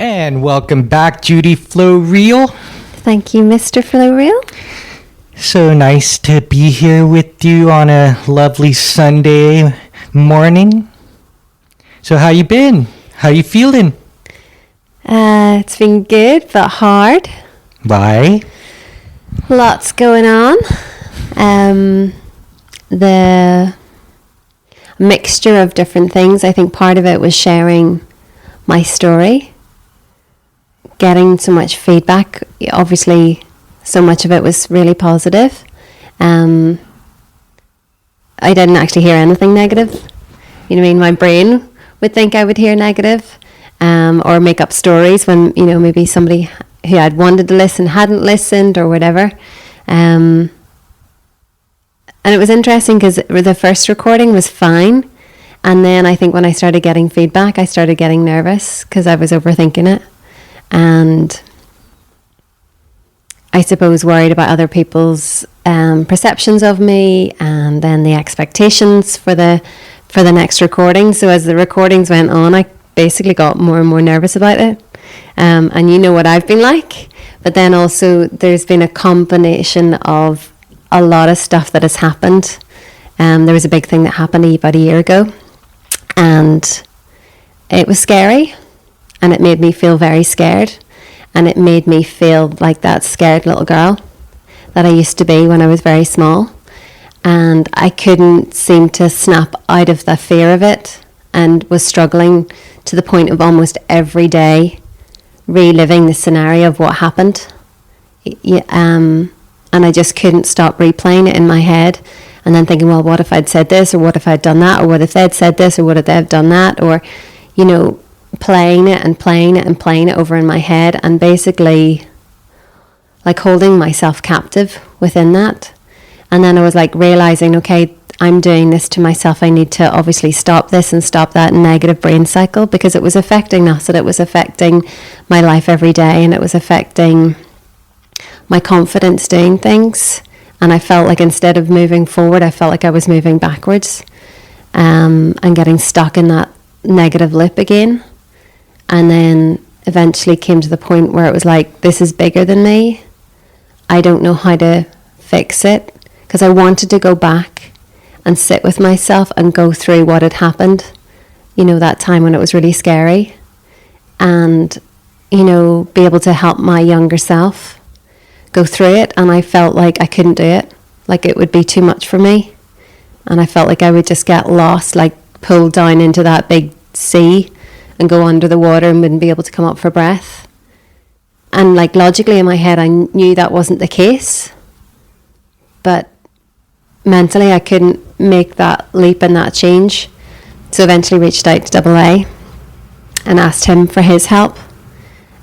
And welcome back, Judy Floreal. Thank you, Mr. Floreal. So nice to be here with you on a lovely Sunday morning. So how you been? How you feeling? It's been good, but hard. Why? Lots going on. The mixture of different things. I think part of it was sharing my story. Getting so much feedback. Obviously, so much of it was really positive. I didn't actually hear anything negative. You know what I mean? My brain would think I would hear negative, or make up stories when, you know, maybe somebody who I'd wanted to listen hadn't listened or whatever. And it was interesting because the first recording was fine. And then I think when I started getting feedback, I started getting nervous because I was overthinking it. And I suppose worried about other people's perceptions of me, and then the expectations for the next recording. So as the recordings went on, I basically got more and more nervous about it. And you know what I've been like. But then also there's been a combination of a lot of stuff that has happened. There was a big thing that happened about a year ago, and it was scary. And it made me feel very scared. And it made me feel like that scared little girl that I used to be when I was very small. And I couldn't seem to snap out of the fear of it, and was struggling to the point of almost every day reliving the scenario of what happened. And I just couldn't stop replaying it in my head. And then thinking, well, what if I'd said this, or what if I'd done that, or what if they'd said this, or what if they'd done that, or, you know, playing it and playing it and playing it over in my head, and basically like holding myself captive within that. And then I was like realizing, okay, I'm doing this to myself. I need to obviously stop this and stop that negative brain cycle, because it was affecting us, and it was affecting my life every day, and it was affecting my confidence doing things. And I felt like instead of moving forward, I felt like I was moving backwards, and getting stuck in that negative loop again. And then eventually came to the point where it was like, this is bigger than me. I don't know how to fix it, because I wanted to go back and sit with myself and go through what had happened, you know, that time when it was really scary, and, you know, be able to help my younger self go through it. And I felt like I couldn't do it, like it would be too much for me. And I felt like I would just get lost, like pulled down into that big sea and go under the water and wouldn't be able to come up for breath. And like logically in my head, I knew that wasn't the case, but mentally I couldn't make that leap and that change. So eventually reached out to AA and asked him for his help.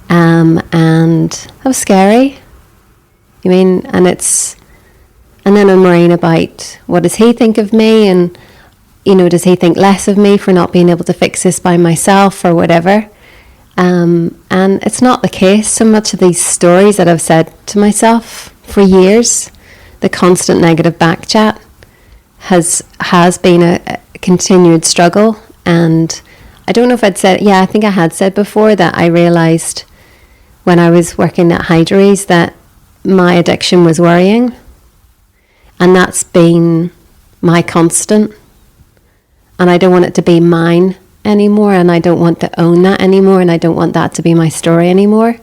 And that was scary. I mean, and then I'm worrying about, what does he think of me? And, you know, does he think less of me for not being able to fix this by myself or whatever? And it's not the case. So much of these stories that I've said to myself for years, the constant negative back chat has been a continued struggle. And I don't know if I'd said, I think I had said before that I realised when I was working at Hangry's that my addiction was worrying. And that's been my constant. And I don't want it to be mine anymore, and I don't want to own that anymore, and I don't want that to be my story anymore.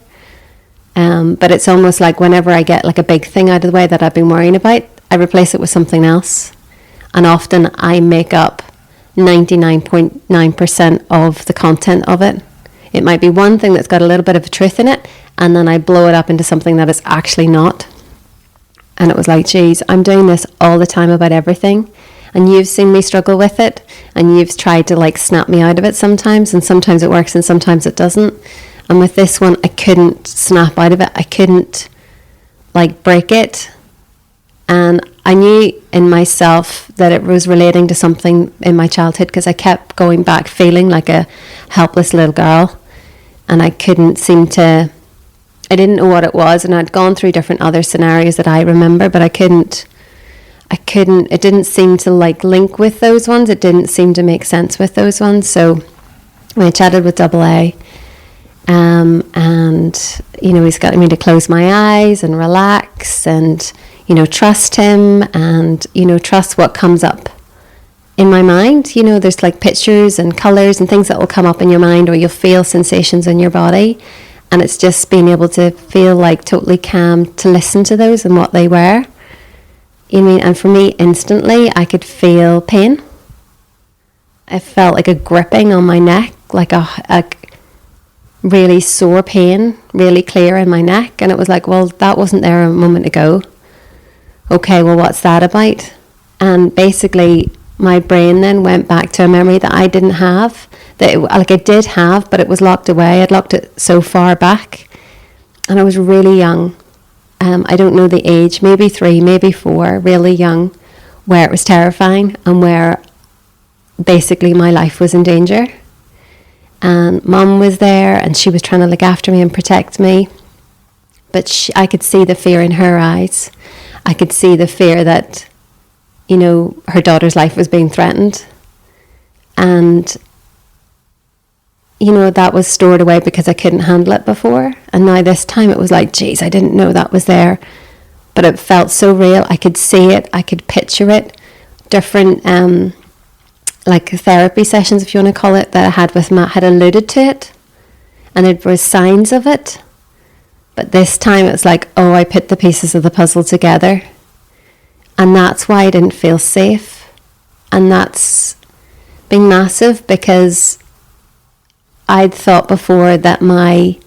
But it's almost like whenever I get like a big thing out of the way that I've been worrying about, I replace it with something else. And often I make up 99.9% of the content of it. It might be one thing that's got a little bit of a truth in it, and then I blow it up into something that is actually not. And it was like, geez, I'm doing this all the time about everything. And you've seen me struggle with it, and you've tried to like snap me out of it sometimes, and sometimes it works and sometimes it doesn't. And with this one, I couldn't snap out of it. I couldn't like break it. And I knew in myself that it was relating to something in my childhood, because I kept going back feeling like a helpless little girl, and I couldn't seem to, I didn't know what it was. And I'd gone through different other scenarios that I remember, but I couldn't, it didn't seem to like link with those ones. It didn't seem to make sense with those ones. So when I chatted with AA, And, he's got me to close my eyes and relax and, trust him and, trust what comes up in my mind. There's like pictures and colours and things that will come up in your mind, or you'll feel sensations in your body. And it's just being able to feel like totally calm to listen to those and what they were. And for me, instantly, I could feel pain. I felt like a gripping on my neck, like a really sore pain, really clear in my neck. And it was like, well, that wasn't there a moment ago. Okay, well, what's that about? And basically, my brain then went back to a memory that I didn't have. I did have, but it was locked away. I'd locked it so far back. And I was really young. I don't know the age, maybe 3, maybe 4, really young, where it was terrifying and where basically my life was in danger. And Mum was there and she was trying to look after me and protect me. But I could see the fear in her eyes. I could see the fear that, her daughter's life was being threatened. And, that was stored away because I couldn't handle it before. And now this time it was like, geez, I didn't know that was there. But it felt so real. I could see it. I could picture it. Different, like therapy sessions, if you want to call it, that I had with Matt had alluded to it. And there was signs of it. But this time it's like, oh, I put the pieces of the puzzle together. And that's why I didn't feel safe. And that's been massive, because I'd thought before that my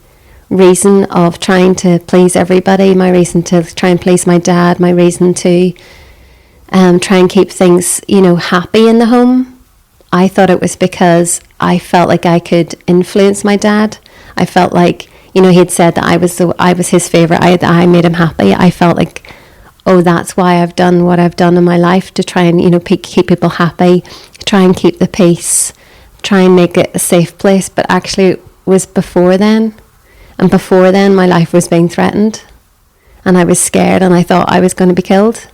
reason of trying to please everybody, my reason to try and please my dad, my reason to try and keep things, happy in the home, I thought it was because I felt like I could influence my dad. I felt like, he'd said that I was his favourite, I made him happy. I felt like, oh, that's why I've done what I've done in my life, to try and, keep people happy, try and keep the peace, try and make it a safe place. But actually it was before then. And before then my life was being threatened. And I was scared and I thought I was going to be killed.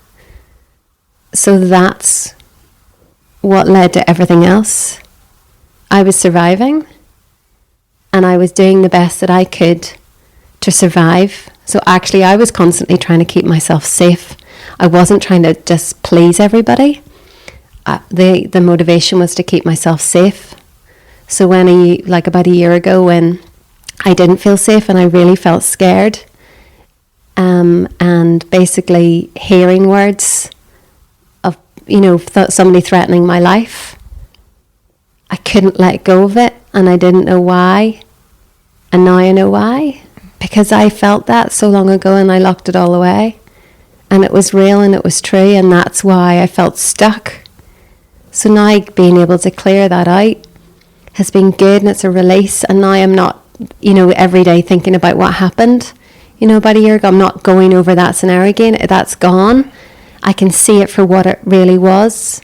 So that's what led to everything else. I was surviving. And I was doing the best that I could to survive. So actually I was constantly trying to keep myself safe. I wasn't trying to just please everybody. The motivation was to keep myself safe. So when about a year ago, when I didn't feel safe and I really felt scared, and basically hearing words of, somebody threatening my life, I couldn't let go of it, and I didn't know why. And now I know why. Because I felt that so long ago and I locked it all away. And it was real and it was true, and that's why I felt stuck. So now being able to clear that out has been good, and it's a release. And now I'm not, every day thinking about what happened. About a year ago, I'm not going over that scenario again. That's gone. I can see it for what it really was.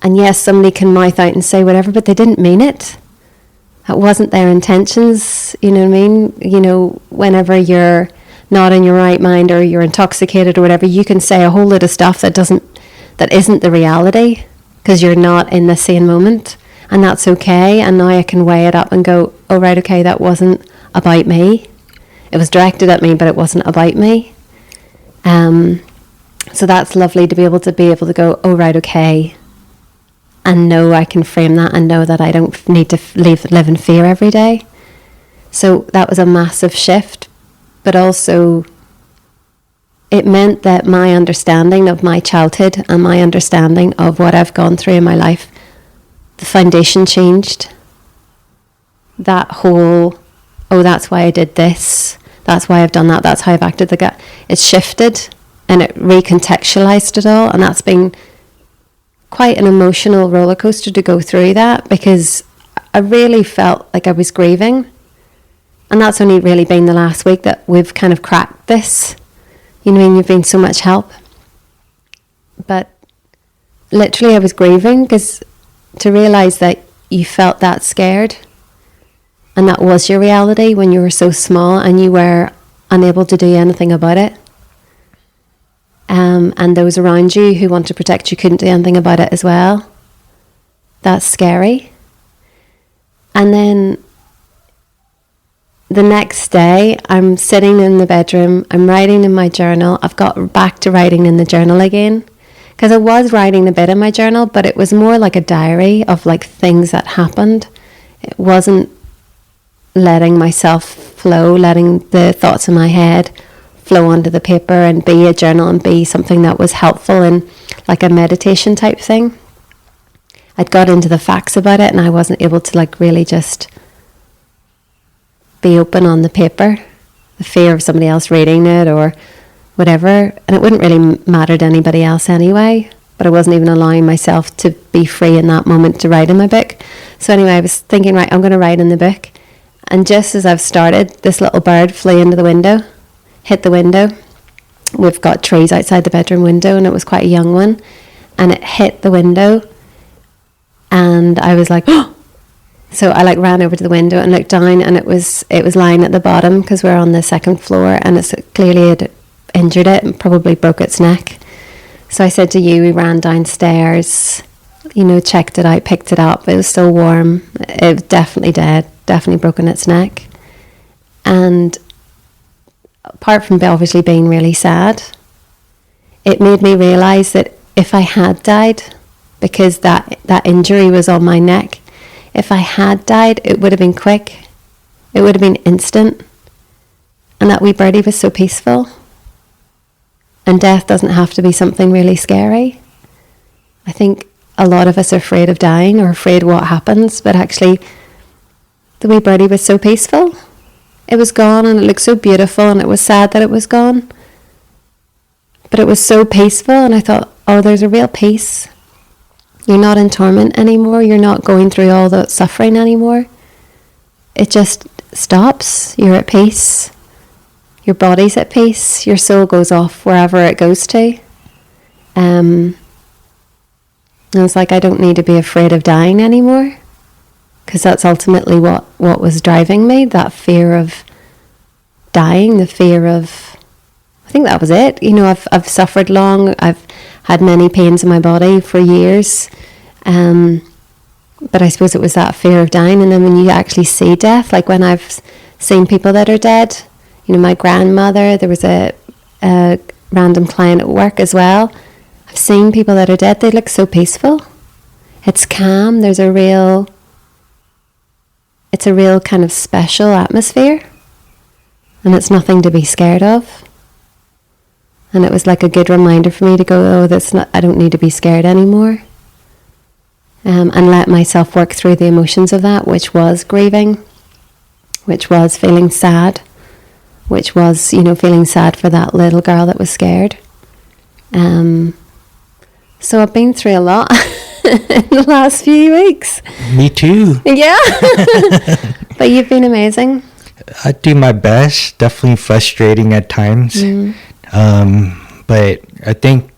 And yes, somebody can mouth out and say whatever, but they didn't mean it. That wasn't their intentions, you know what I mean? Whenever you're not in your right mind or you're intoxicated or whatever, you can say a whole lot of stuff that isn't the reality, because you're not in the same moment, and that's okay. And now I can weigh it up and go, oh right, okay, that wasn't about me. It was directed at me, but it wasn't about me. So that's lovely to be able to go, oh right, okay. And know I can frame that and know that I don't need to live in fear every day. So that was a massive shift. But also it meant that my understanding of my childhood and my understanding of what I've gone through in my life, the foundation changed. That whole, oh, that's why I did this, that's why I've done that, that's how I've acted, it shifted and it recontextualized it all. And that's been quite an emotional roller coaster to go through that, because I really felt like I was grieving. And that's only really been the last week that we've kind of cracked this. You've been so much help. But literally I was grieving, because to realise that you felt that scared and that was your reality when you were so small and you were unable to do anything about it. And those around you who want to protect you couldn't do anything about it as well. That's scary. And then the next day, I'm sitting in the bedroom, I'm writing in my journal. I've got back to writing in the journal again. Because I was writing a bit in my journal, but it was more like a diary of like things that happened. It wasn't letting myself flow, letting the thoughts in my head flow onto the paper and be a journal and be something that was helpful and like a meditation type thing. I'd got into the facts about it and I wasn't able to like really just be open on the paper. The fear of somebody else reading it or whatever, and it wouldn't really matter to anybody else anyway, but I wasn't even allowing myself to be free in that moment to write in my book. So anyway, I was thinking, right, I'm going to write in the book, and just as I've started, this little bird flew into the window, hit the window. We've got trees outside the bedroom window, and it was quite a young one, and it hit the window, and I was like, oh! So I like ran over to the window and looked down, and it was lying at the bottom because we're on the second floor, and it's clearly had injured it and probably broke its neck. So I said to you, we ran downstairs, checked it out, picked it up. It was still warm. It was definitely dead, definitely broken its neck. And apart from obviously being really sad, it made me realise that if I had died, because that injury was on my neck, if I had died, it would have been quick. It would have been instant. And that wee birdie was so peaceful. And death doesn't have to be something really scary. I think a lot of us are afraid of dying or afraid what happens, but actually the wee birdie was so peaceful. It was gone and it looked so beautiful, and it was sad that it was gone. But it was so peaceful, and I thought, oh, there's a real peace. You're not in torment anymore. You're not going through all that suffering anymore. It just stops. You're at peace. Your body's at peace. Your soul goes off wherever it goes to. And it's like, I don't need to be afraid of dying anymore, because that's ultimately what was driving me, that fear of dying, the fear of, I think that was it. I've suffered long. I've had many pains in my body for years. But I suppose it was that fear of dying. And then when you actually see death, like when I've seen people that are dead, my grandmother, there was a random client at work as well. I've seen people that are dead, they look so peaceful. It's calm, it's a real kind of special atmosphere. And it's nothing to be scared of. And it was like a good reminder for me to go, I don't need to be scared anymore. And let myself work through the emotions of that, which was grieving, which was feeling sad, which was, feeling sad for that little girl that was scared. So I've been through a lot in the last few weeks. Me too. Yeah. But you've been amazing. I do my best. Definitely frustrating at times. But I think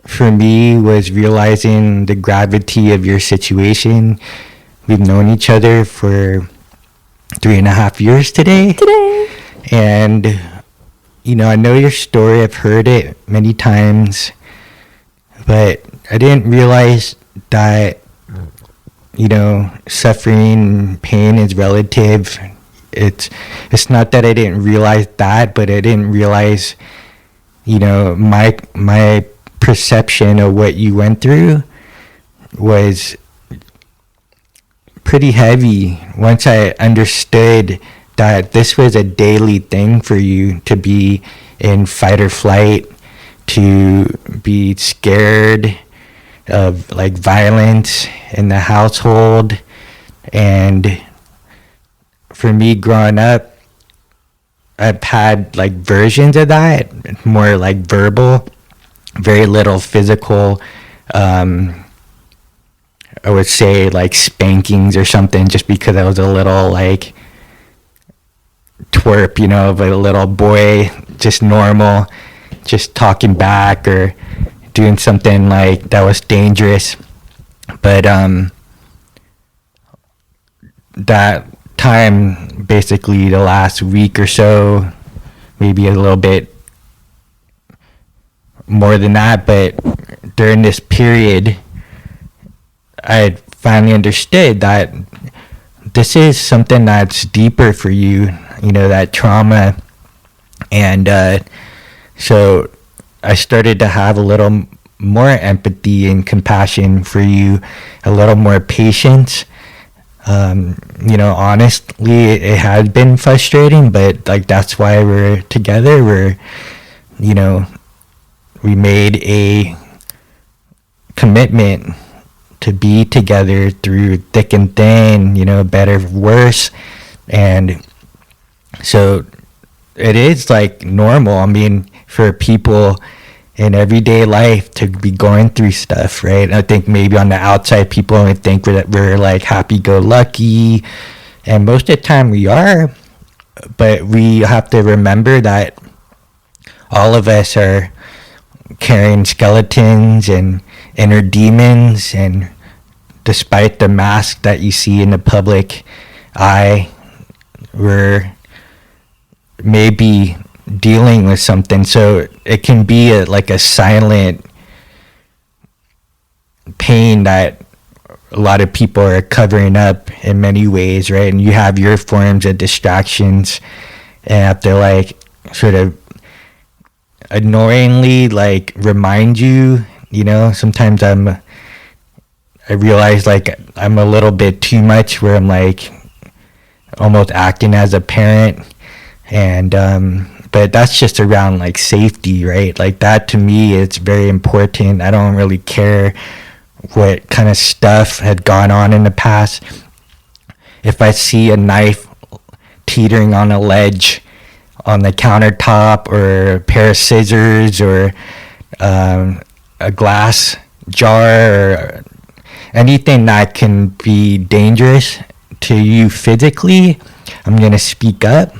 for me was realizing the gravity of your situation. We've known each other for 3.5 years today. And, I know your story. I've heard it many times. But I didn't realize that, suffering, pain is relative. It's not that I didn't realize that, but I didn't realize, my perception of what you went through was pretty heavy once I understood that this was a daily thing for you, to be in fight or flight, to be scared of like violence in the household. And for me growing up, I've had like versions of that, more like verbal, very little physical. I would say like spankings or something, just because I was a little like twerp, of a little boy, just normal, just talking back or doing something like that was dangerous. But that time, basically the last week or so, maybe a little bit more than that, but during this period, I finally understood that this is something that's deeper for you, that trauma. And so I started to have a little more empathy and compassion for you, a little more patience. Honestly, it has been frustrating, but like that's why we're together. We made a commitment to be together through thick and thin, better, worse. And so it is like normal. I mean, for people in everyday life to be going through stuff, right? I think maybe on the outside, people only think that we're like happy-go-lucky, and most of the time we are, but we have to remember that all of us are carrying skeletons and inner demons, and despite the mask that you see in the public eye, we're maybe dealing with something. So it can be like a silent pain that a lot of people are covering up in many ways, right? And you have your forms of distractions, and have to like sort of annoyingly like remind you. Sometimes I realize like I'm a little bit too much, where I'm like almost acting as a parent, and but that's just around like safety, right? Like that to me, it's very important. I don't really care what kind of stuff had gone on in the past. If I see a knife teetering on a ledge on the countertop, or a pair of scissors, or a glass jar, or anything that can be dangerous to you physically, I'm gonna speak up.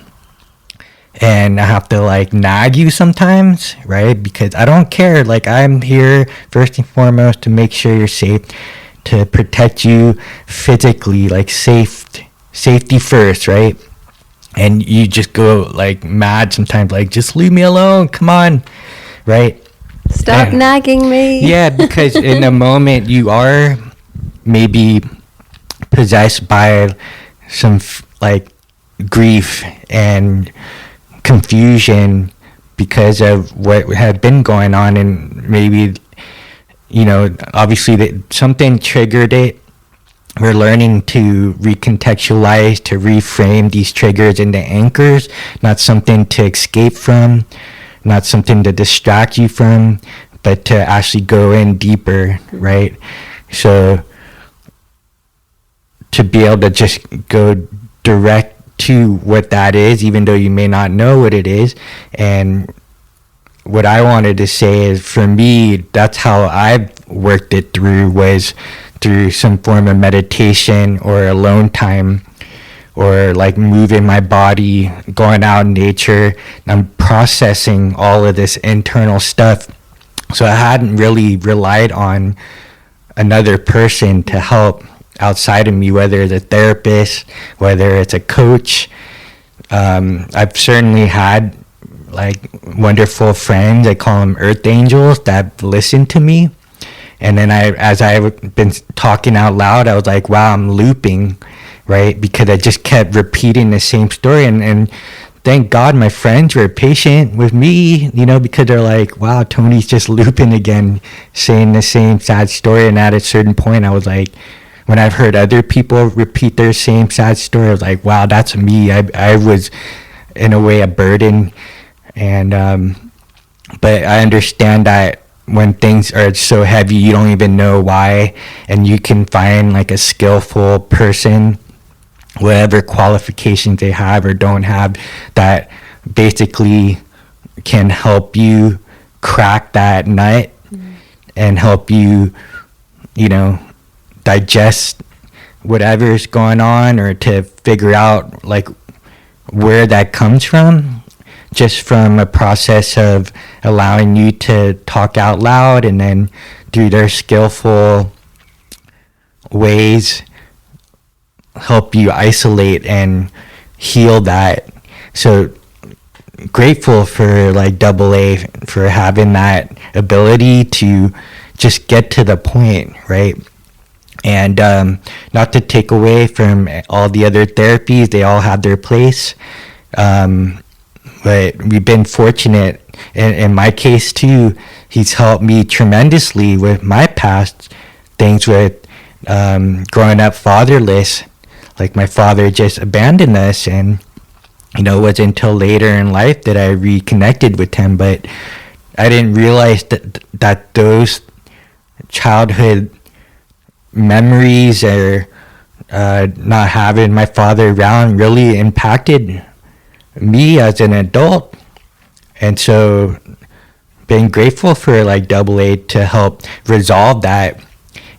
And I have to like nag you sometimes, right? Because I don't care. Like, I'm here first and foremost to make sure you're safe, to protect you physically, like safety first, right? And you just go like mad sometimes, like, just leave me alone, come on, right? Stop nagging me. Yeah, because in a moment you are maybe possessed by some like grief and confusion because of what had been going on, and maybe obviously that something triggered it. We're learning to recontextualize, to reframe these triggers into anchors, not something to escape from, not something to distract you from, but to actually go in deeper, right? So to be able to just go direct to what that is, even though you may not know what it is. And what I wanted to say is, for me, that's how I've worked it through, was through some form of meditation or alone time, or like moving my body, going out in nature. I'm processing all of this internal stuff. So I hadn't really relied on another person to help outside of me, whether it's a therapist, whether it's a coach. I've certainly had like wonderful friends, I call them earth angels, that listen to me. And then as I've been talking out loud, I was like, wow, I'm looping, right? Because I just kept repeating the same story. And thank God my friends were patient with me, because they're like, wow, Tony's just looping again, saying the same sad story. And at a certain point, I was like, when I've heard other people repeat their same sad story, I was like, wow, that's me. I was, in a way, a burden. And but I understand that when things are so heavy, you don't even know why, and you can find like a skillful person, whatever qualifications they have or don't have, that basically can help you crack that nut and help you, digest whatever's going on, or to figure out like where that comes from, just from a process of allowing you to talk out loud, and then through their skillful ways help you isolate and heal that. So grateful for like Double A for having that ability to just get to the point, right? And not to take away from all the other therapies, they all have their place. But we've been fortunate. In my case too, he's helped me tremendously with my past things with growing up fatherless. Like my father just abandoned us, and it wasn't until later in life that I reconnected with him. But I didn't realize that those childhood memories or not having my father around really impacted me as an adult. And so being grateful for like AA to help resolve that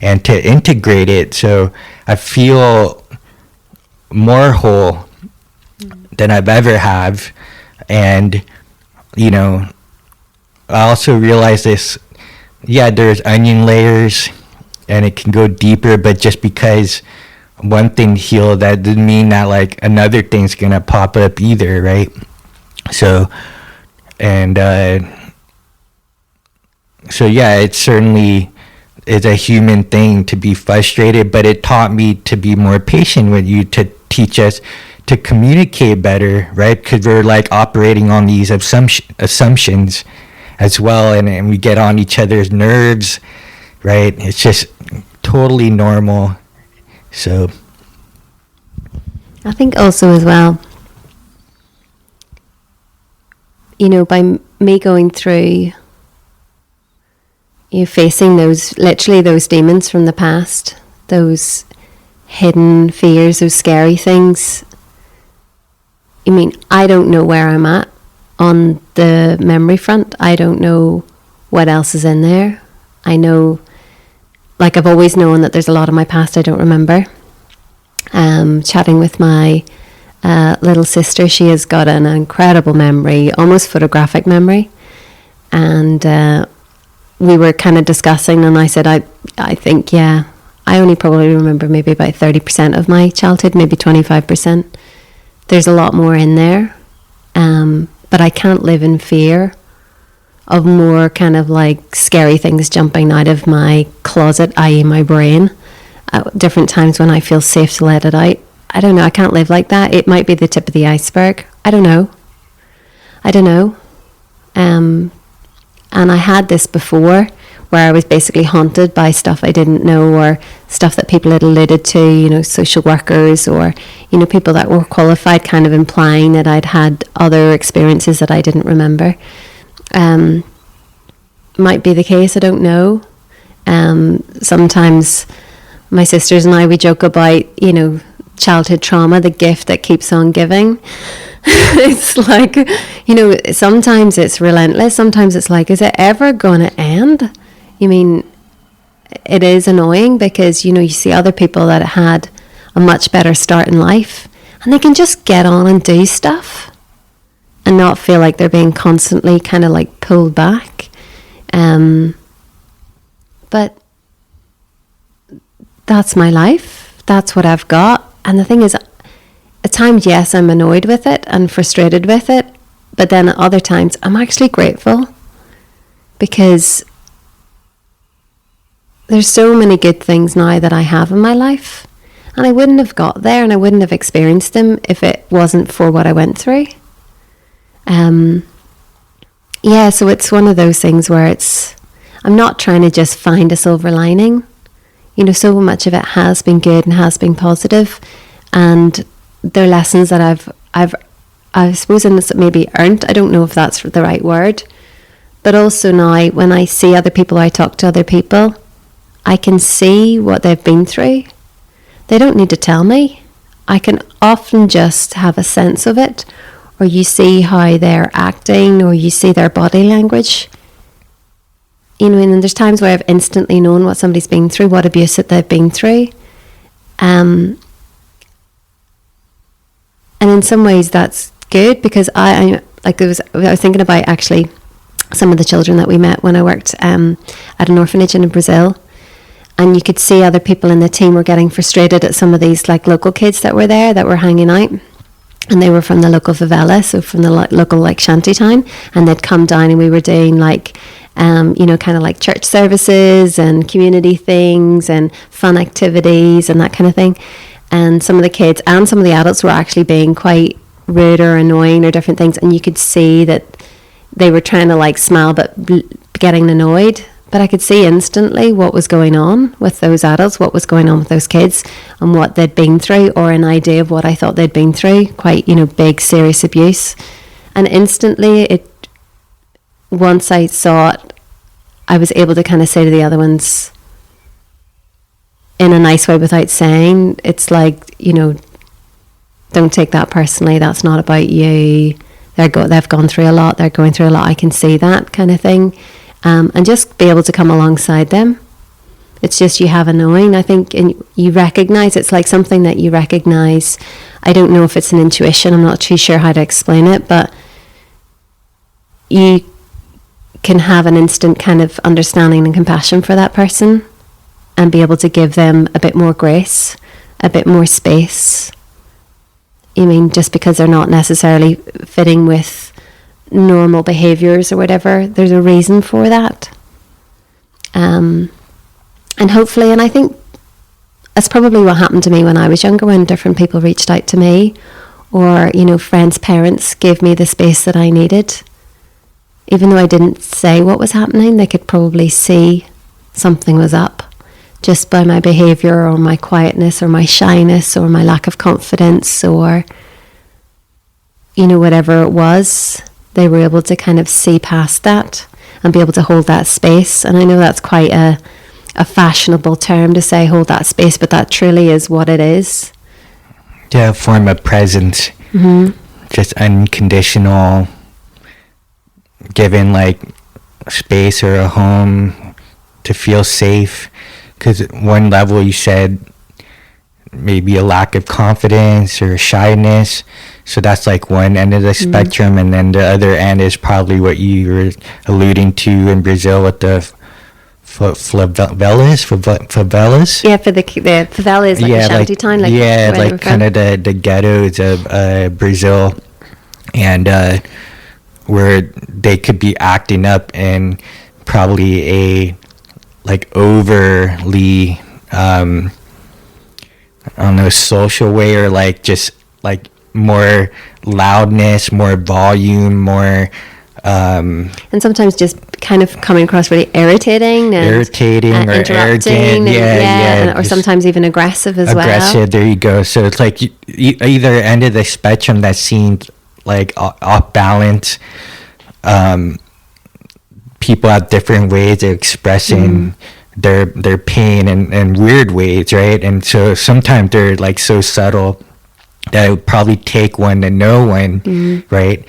and to integrate it, so I feel more whole than I've ever have. And I also realize this, there's onion layers and it can go deeper, but just because one thing healed, that doesn't mean that like another thing's gonna pop up either, right? So it certainly is a human thing to be frustrated, but it taught me to be more patient with you, to teach us to communicate better, right? Because we're like operating on these assumptions as well, and we get on each other's nerves, right? It's just totally normal. So I think also as well, by me going through, facing those demons from the past, those hidden fears, those scary things. I don't know where I'm at on the memory front. I don't know what else is in there. I know, like I've always known that there's a lot of my past I don't remember. Chatting with my little sister, she has got an incredible memory, almost photographic memory. And we were kind of discussing, and I said, I think, I only probably remember maybe about 30% of my childhood, maybe 25%. There's a lot more in there. But I can't live in fear of more kind of like scary things jumping out of my closet, i.e. my brain, at different times when I feel safe to let it out. I don't know, I can't live like that. It might be the tip of the iceberg. I don't know. And I had this before, where I was basically haunted by stuff I didn't know, or stuff that people had alluded to, social workers or, people that were qualified, kind of implying that I'd had other experiences that I didn't remember. Might be the case, I don't know. Sometimes my sisters and I, we joke about, childhood trauma, the gift that keeps on giving. It's like, sometimes it's relentless. Sometimes it's like, is it ever going to end? It is annoying because, you see other people that had a much better start in life, and they can just get on and do stuff and not feel like they're being constantly kind of like pulled back. But that's my life. That's what I've got. And the thing is, at times, yes, I'm annoyed with it and frustrated with it. But then at other times, I'm actually grateful, because there's so many good things now that I have in my life. And I wouldn't have got there and I wouldn't have experienced them if it wasn't for what I went through. So it's one of those things where I'm not trying to just find a silver lining. So much of it has been good and has been positive, and they're lessons that I suppose maybe earned. I don't know if that's the right word, but also now when I see other people, I talk to other people, I can see what they've been through. They don't need to tell me. I can often just have a sense of it, or you see how they're acting, or you see their body language. And there's times where I've instantly known what somebody's been through, what abuse that they've been through. And in some ways that's good, because I was thinking about actually some of the children that we met when I worked at an orphanage in Brazil. And you could see other people in the team were getting frustrated at some of these like local kids that were there, that were hanging out. And they were from the local favela, so from the local like shanty town. And they'd come down, and we were doing like kind of like church services and community things and fun activities and that kind of thing. And some of the kids and some of the adults were actually being quite rude or annoying or different things, and you could see that they were trying to like smile but getting annoyed. But I could see instantly what was going on with those adults, what was going on with those kids, and what they'd been through, or an idea of what I thought they'd been through. Quite, big, serious abuse. And instantly, once I saw it, I was able to kind of say to the other ones in a nice way without saying, it's like, don't take that personally. That's not about you. They've gone through a lot. They're going through a lot. I can see that kind of thing. And just be able to come alongside them. It's just you have a knowing, I think, and you recognize. It's like something that you recognize. I don't know if it's an intuition. I'm not too sure how to explain it, but you can have an instant kind of understanding and compassion for that person and be able to give them a bit more grace, a bit more space. Just because they're not necessarily fitting with normal behaviors or whatever, there's a reason for that. And hopefully, and I think that's probably what happened to me when I was younger, when different people reached out to me, or friends' parents gave me the space that I needed. Even though I didn't say what was happening, they could probably see something was up just by my behavior or my quietness or my shyness or my lack of confidence, or whatever it was. They were able to kind of see past that and be able to hold that space. And I know that's quite a fashionable term to say, hold that space, but that truly is what it is. Yeah, a form of presence. Mm-hmm. Just unconditional, given like space or a home to feel safe. Because at one level you said maybe a lack of confidence or shyness. So that's like one end of the spectrum, and then the other end is probably what you were alluding to in Brazil with the favelas. Yeah, for the favelas, like the shanty town. Like kind of the ghettos of Brazil, and where they could be acting up in probably a like overly social way, or like just like more loudness, more volume, more and sometimes just kind of coming across really irritating or arrogant, or sometimes even aggressive as well. Aggressive, there you go. So it's like either end of the spectrum that seemed like off balance. People have different ways of expressing their pain in weird ways, right? And so sometimes they're like so subtle that it would probably take one to know one, right,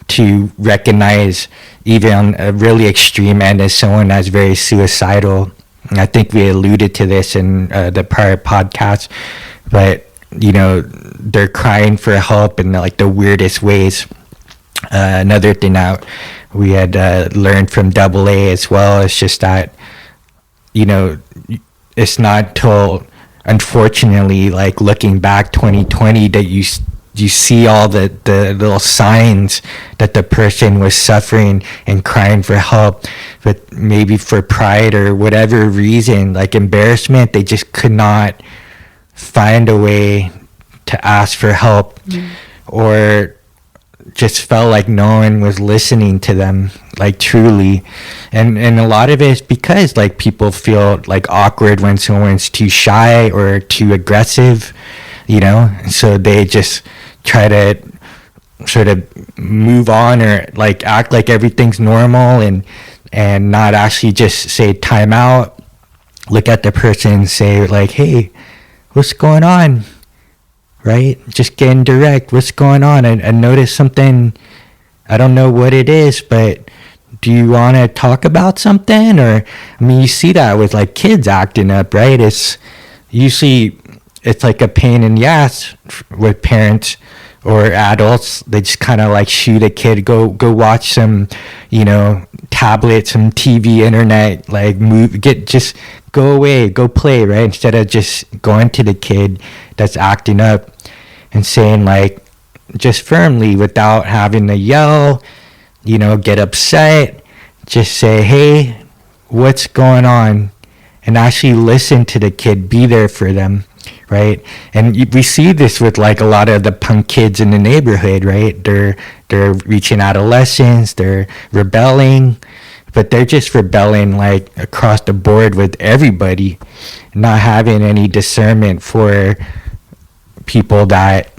to recognize even on a really extreme end as someone that's very suicidal. And I think we alluded to this in the prior podcast, but they're crying for help in like the weirdest ways. Another thing that we had learned from AA as well is just that it's not till, unfortunately, like looking back 2020, that you see all the little signs that the person was suffering and crying for help, but maybe for pride or whatever reason, like embarrassment, they just could not find a way to ask for help, or just felt like no one was listening to them, like truly. And a lot of it is because like people feel like awkward when someone's too shy or too aggressive, so they just try to sort of move on or like act like everything's normal and not actually just say time out, look at the person and say like, hey, what's going on? Right? Just getting direct. What's going on? I noticed something. I don't know what it is, but do you want to talk about something? Or, you see that with like kids acting up, right? It's usually, it's like a pain in the ass with parents or adults. They just kind of like shoot a kid, go watch some, tablet, some TV, internet, like just go away, go play, right? Instead of just going to the kid that's acting up and saying like, just firmly, without having to yell, get upset, just say, hey, what's going on? And actually listen to the kid, be there for them, right? And we see this with like a lot of the punk kids in the neighborhood, right? They're reaching adolescence, they're rebelling, but they're just rebelling like across the board with everybody, not having any discernment for people that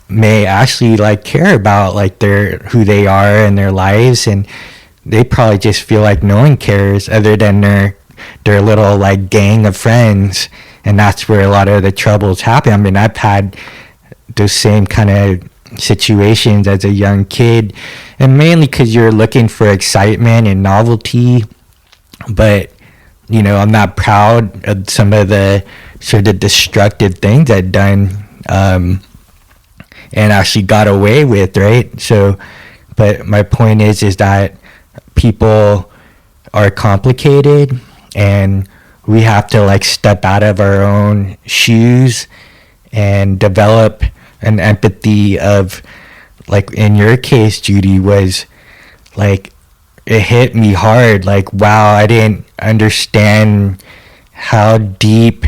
may actually like care about like who they are and their lives, and they probably just feel like no one cares other than their little like gang of friends, and that's where a lot of the troubles happen. I mean, I've had those same kind of situations as a young kid, and mainly because you're looking for excitement and novelty, but you know, I'm not proud of some of the sort of destructive things I've done and actually got away with, right? So, but my point is that people are complicated, and we have to like step out of our own shoes and develop an empathy of, like in your case, Judy, was like, it hit me hard, like, wow, I didn't understand how deep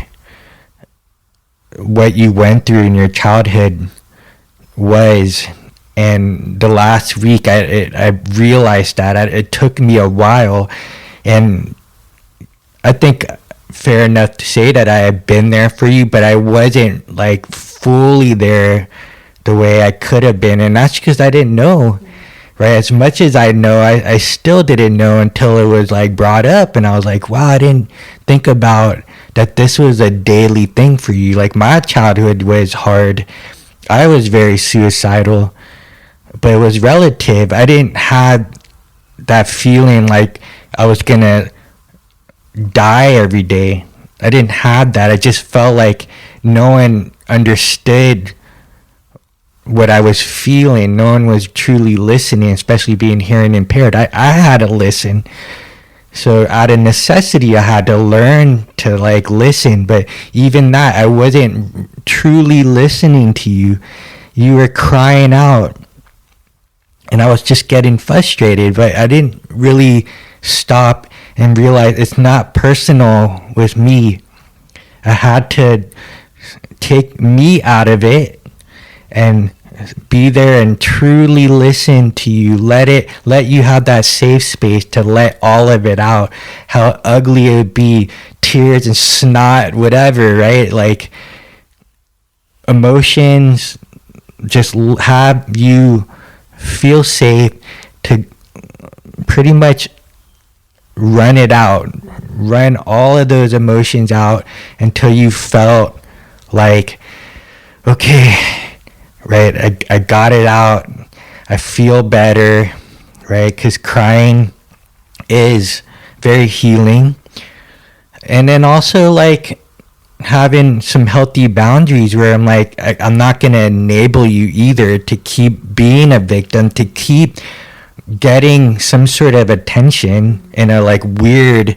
what you went through in your childhood was. And the last week I realized that it took me a while, and I think fair enough to say that I had been there for you, but I wasn't like fully there the way I could have been, and that's because I didn't know, right? As much as I know, I still didn't know until it was like brought up, and I was like, wow, I didn't think about that this was a daily thing for you. Like my childhood was hard. I was very suicidal, but it was relative. I didn't have that feeling like I was gonna die every day. I didn't have that. I just felt like no one understood what I was feeling. No one was truly listening, especially being hearing impaired. I had to listen. So out of necessity, I had to learn to like listen. But even that, I wasn't truly listening to you. You were crying out, and I was just getting frustrated, but I didn't really stop and realize it's not personal with me. I had to take me out of it and be there and truly listen to you. Let you have that safe space to let all of it out. How ugly it would be, tears and snot, whatever, right? Like emotions, just have you feel safe to pretty much run it out, run all of those emotions out until you felt like, okay, right, I got it out, I feel better, right? Because crying is very healing. And then also like having some healthy boundaries where I'm like, I'm not going to enable you either to keep being a victim, to keep getting some sort of attention in a like weird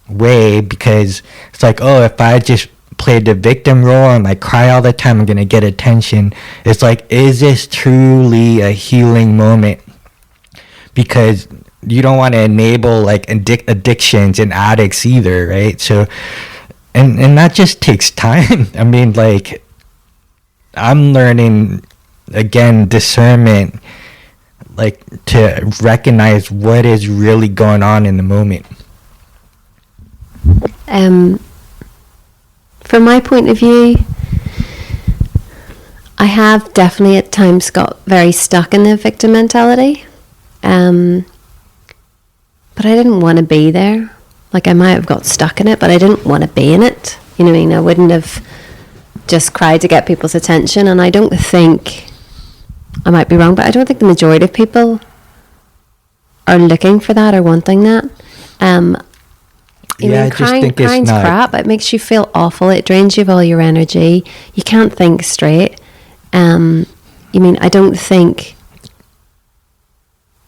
way, because it's like, oh, if I just played the victim role and like cry all the time, I'm gonna get attention. It's like, is this truly a healing moment? Because you don't want to enable like addictions and addicts either, right? So and that just takes time. I mean, like, I'm learning again discernment, like to recognize what is really going on in the moment. From my point of view, I have definitely at times got very stuck in the victim mentality, but I didn't want to be there. Like, I might have got stuck in it, but I didn't want to be in it. You know what I mean? I wouldn't have just cried to get people's attention, and I don't think, I might be wrong, but I don't think the majority of people are looking for that or wanting that. You know, crying's crap. It makes you feel awful. It drains you of all your energy. You can't think straight. I mean, I don't think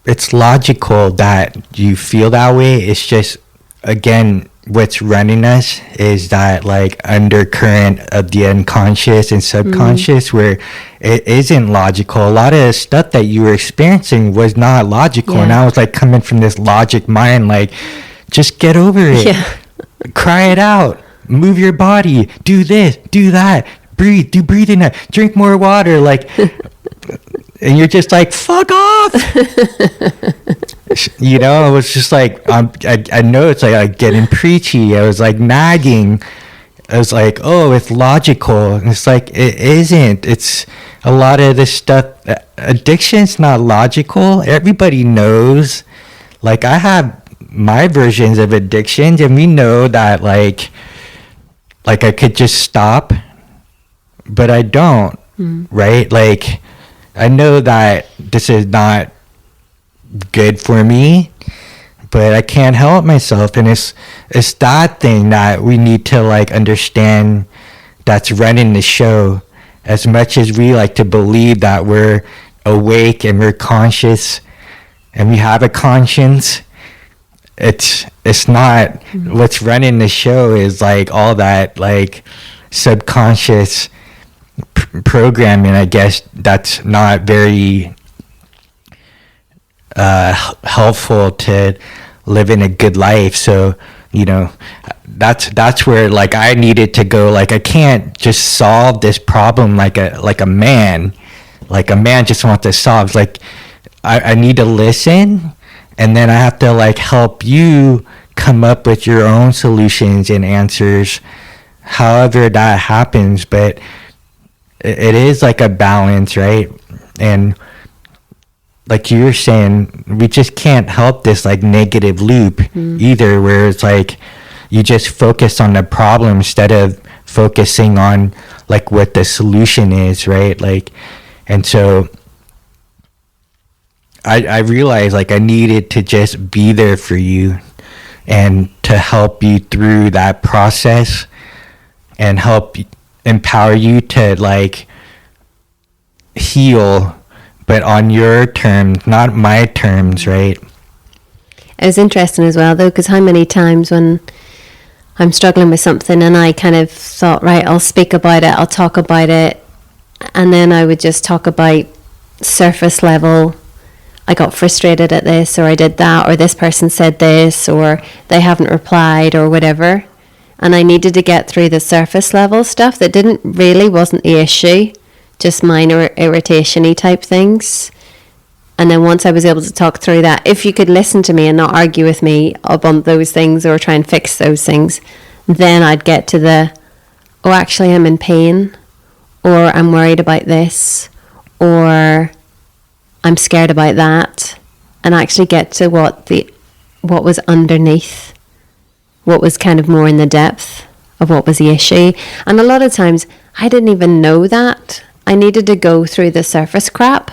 it's logical that you feel that way. It's just, again, what's running us is that like undercurrent of the unconscious and subconscious where it isn't logical. A lot of the stuff that you were experiencing was not logical, and I was like coming from this logic mind, like just get over it, cry it out, move your body, do this, do that, breathe, do breathing, drink more water, like and you're just like, fuck off. You know, I was just like, I know it's like getting preachy. I was like nagging. I was like, oh, it's logical. And it's like, it isn't. It's a lot of this stuff. Addiction's not logical. Everybody knows. Like, I have my versions of addictions, and we know that, like I could just stop, but I don't, right? Like, I know that this is not good for me, but I can't help myself, and it's that thing that we need to like understand that's running the show. As much as we like to believe that we're awake and we're conscious and we have a conscience, it's not. What's running the show is like all that like subconscious programming, I guess, that's not very helpful to living a good life. So, you know, that's where like I needed to go. Like, I can't just solve this problem like a man just wants to solve. Like, I need to listen, and then I have to like help you come up with your own solutions and answers, however that happens. But it is like a balance, right? And like you were saying, we just can't help this like negative loop either, where it's like you just focus on the problem instead of focusing on like what the solution is, right? Like, and so I realized like I needed to just be there for you and to help you through that process and help empower you to like heal, but on your terms, not my terms, right? It was interesting as well, though, because how many times when I'm struggling with something and I kind of thought, right, I'll speak about it, I'll talk about it, and then I would just talk about surface level. I got frustrated at this, or I did that, or this person said this, or they haven't replied, or whatever. And I needed to get through the surface level stuff that wasn't the issue, just minor irritation-y type things. And then once I was able to talk through that, if you could listen to me and not argue with me about those things or try and fix those things, then I'd get to the, oh, actually I'm in pain, or I'm worried about this, or I'm scared about that, and actually get to what was underneath, what was kind of more in the depth of what was the issue. And a lot of times I didn't even know that. I needed to go through the surface crap,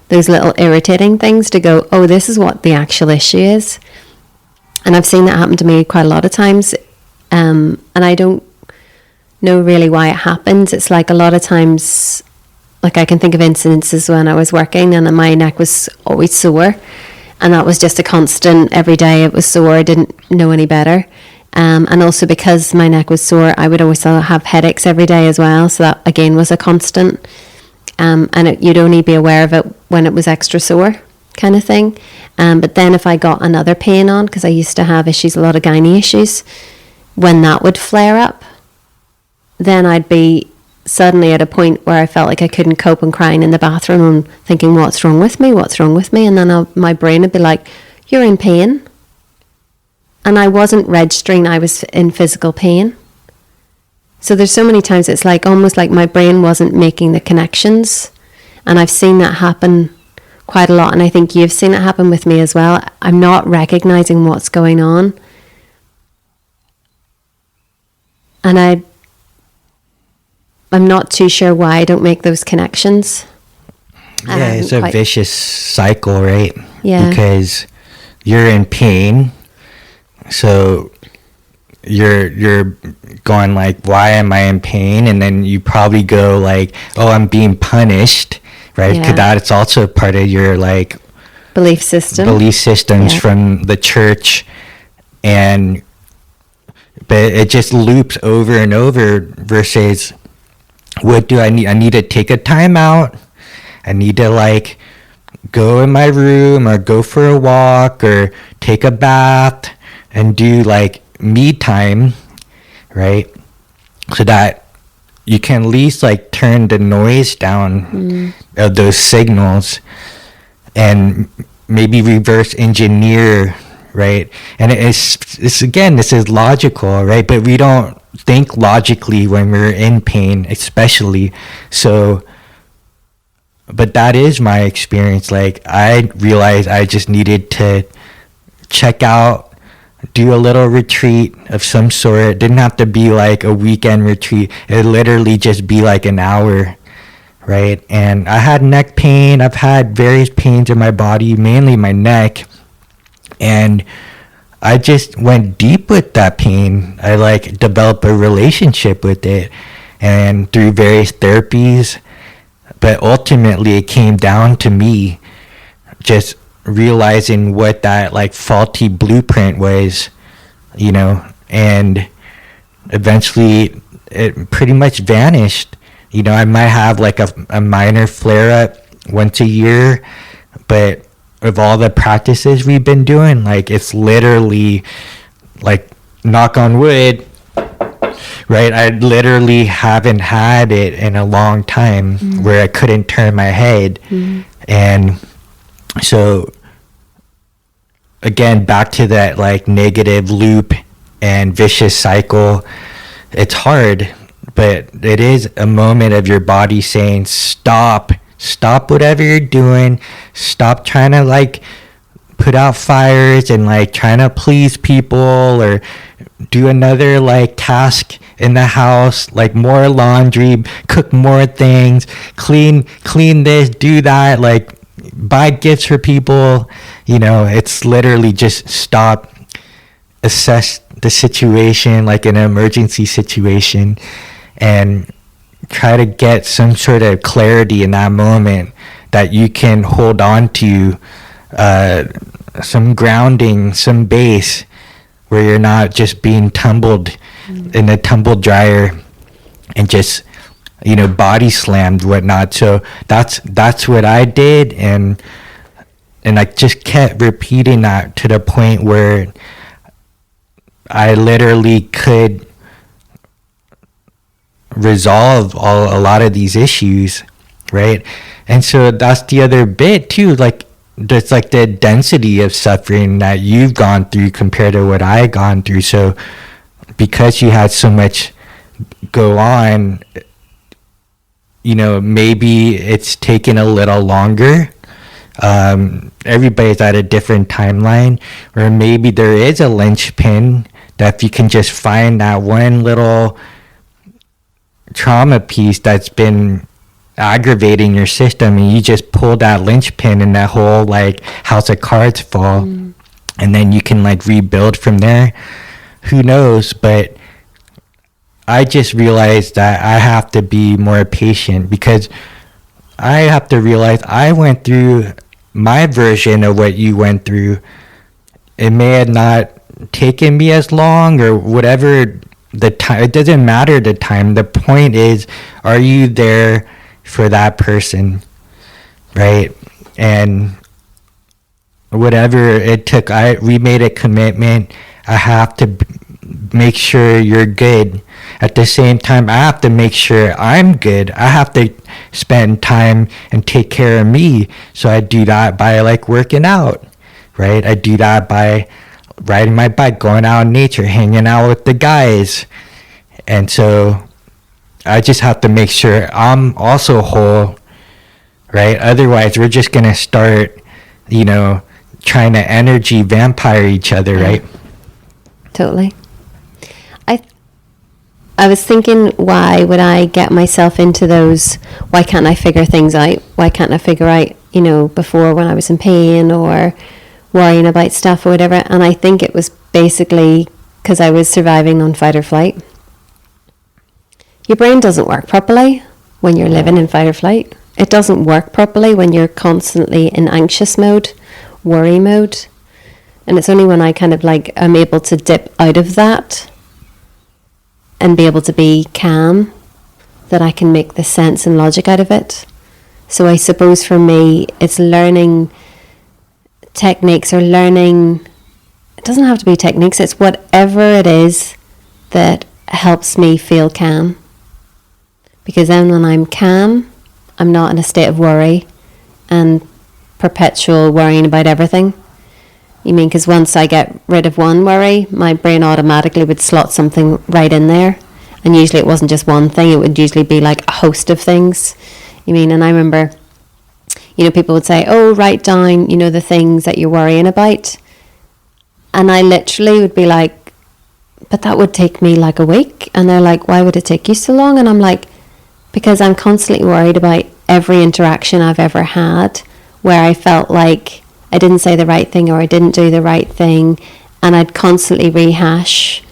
those little irritating things, to go, oh, this is what the actual issue is. And I've seen that happen to me quite a lot of times, and I don't know really why it happens. It's like a lot of times, like I can think of incidences when I was working and my neck was always sore, and that was just a constant. Every day it was sore. I didn't know any better. And also because my neck was sore, I would always have headaches every day as well. So that again was a constant. You'd only be aware of it when it was extra sore, kind of thing. But then if I got another pain on, because I used to have issues, a lot of gynae issues, when that would flare up, then I'd be suddenly at a point where I felt like I couldn't cope and crying in the bathroom and thinking, what's wrong with me? And then my brain would be like, you're in pain. And I wasn't registering I was in physical pain. So there's so many times it's like almost like my brain wasn't making the connections. And I've seen that happen quite a lot. And I think you've seen it happen with me as well. I'm not recognizing what's going on. And I'm not too sure why I don't make those connections. Yeah, it's a vicious cycle, right? Yeah. Because you're in pain, so you're going like, why am I in pain? And then you probably go like, oh, I'm being punished, right? Because that's also part of your like belief systems from the church. And but it just loops over and over versus what do I need? I need to take a time out. I need to like go in my room or go for a walk or take a bath and do like me time, right? So that you can at least like turn the noise down of those signals and maybe reverse engineer, right? And it's again, this is logical, right? But we don't think logically when we're in pain, especially. So, but that is my experience. Like, I realized I just needed to check out, do a little retreat of some sort. It didn't have to be like a weekend retreat. It literally just be like an hour, right? And I had neck pain. I've had various pains in my body, mainly my neck. And I just went deep with that pain. I like developed a relationship with it and through various therapies. But ultimately it came down to me just realizing what that like faulty blueprint was, you know, and eventually it pretty much vanished. You know, I might have like a minor flare up once a year, but of all the practices we've been doing, like it's literally like, knock on wood, right? I literally haven't had it in a long time where I couldn't turn my head. And so again, back to that like negative loop and vicious cycle. It's hard, but it is a moment of your body saying, stop whatever you're doing, stop trying to like put out fires and like trying to please people or do another like task in the house, like more laundry, cook more things, clean this, do that, like buy gifts for people. You know, it's literally just stop, assess the situation like an emergency situation, and try to get some sort of clarity in that moment that you can hold on to, some grounding, some base where you're not just being tumbled in a tumble dryer and just, you know, body slammed, whatnot. So that's what I did, and I just kept repeating that to the point where I literally could resolve a lot of these issues, right? And so that's the other bit too, like there's like the density of suffering that you've gone through compared to what I gone through. So because you had so much go on, you know, maybe it's taken a little longer. Everybody's at a different timeline, or maybe there is a linchpin that if you can just find that one little trauma piece that's been aggravating your system, and you just pull that linchpin and that whole like house of cards fall, and then you can like rebuild from there. Who knows? But I just realized that I have to be more patient, because I have to realize I went through my version of what you went through. It may have not taken me as long or whatever the time. It doesn't matter the time. The point is, are you there for that person, right? And whatever it took, we made a commitment. I have to make sure you're good. At the same time, I have to make sure I'm good. I have to spend time and take care of me. So I do that by like working out, right? I do that by riding my bike, going out in nature, hanging out with the guys. And so I just have to make sure I'm also whole, right? Otherwise, we're just going to start, you know, trying to energy vampire each other, right? Totally. I was thinking, why would I get myself into those, why can't I figure things out? Why can't I figure out, you know, before when I was in pain or worrying about stuff or whatever? And I think it was basically because I was surviving on fight or flight. Your brain doesn't work properly when you're living in fight or flight. It doesn't work properly when you're constantly in anxious mode, worry mode. And it's only when I kind of like am able to dip out of that and be able to be calm, that I can make the sense and logic out of it. So I suppose for me, it's learning techniques or learning, it doesn't have to be techniques, it's whatever it is that helps me feel calm. Because then when I'm calm, I'm not in a state of worry and perpetual worrying about everything. You mean, because once I get rid of one worry, my brain automatically would slot something right in there. And usually it wasn't just one thing, it would usually be like a host of things. You mean, and I remember, you know, people would say, oh, write down, you know, the things that you're worrying about. And I literally would be like, but that would take me like a week. And they're like, why would it take you so long? And I'm like, because I'm constantly worried about every interaction I've ever had where I felt like I didn't say the right thing or I didn't do the right thing. And I'd constantly rehash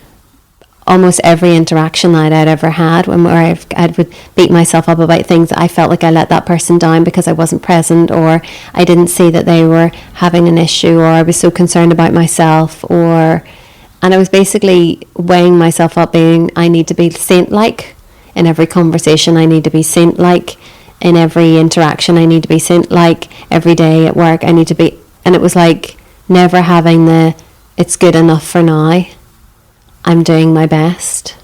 almost every interaction that I'd ever had where I would beat myself up about things that I felt like I let that person down because I wasn't present, or I didn't see that they were having an issue, or I was so concerned about myself, and I was basically weighing myself up being, I need to be saint-like in every conversation, I need to be saint-like in every interaction, I need to be saint-like every day at work, I need to be, and it was like never having the, it's good enough for now, I'm doing my best.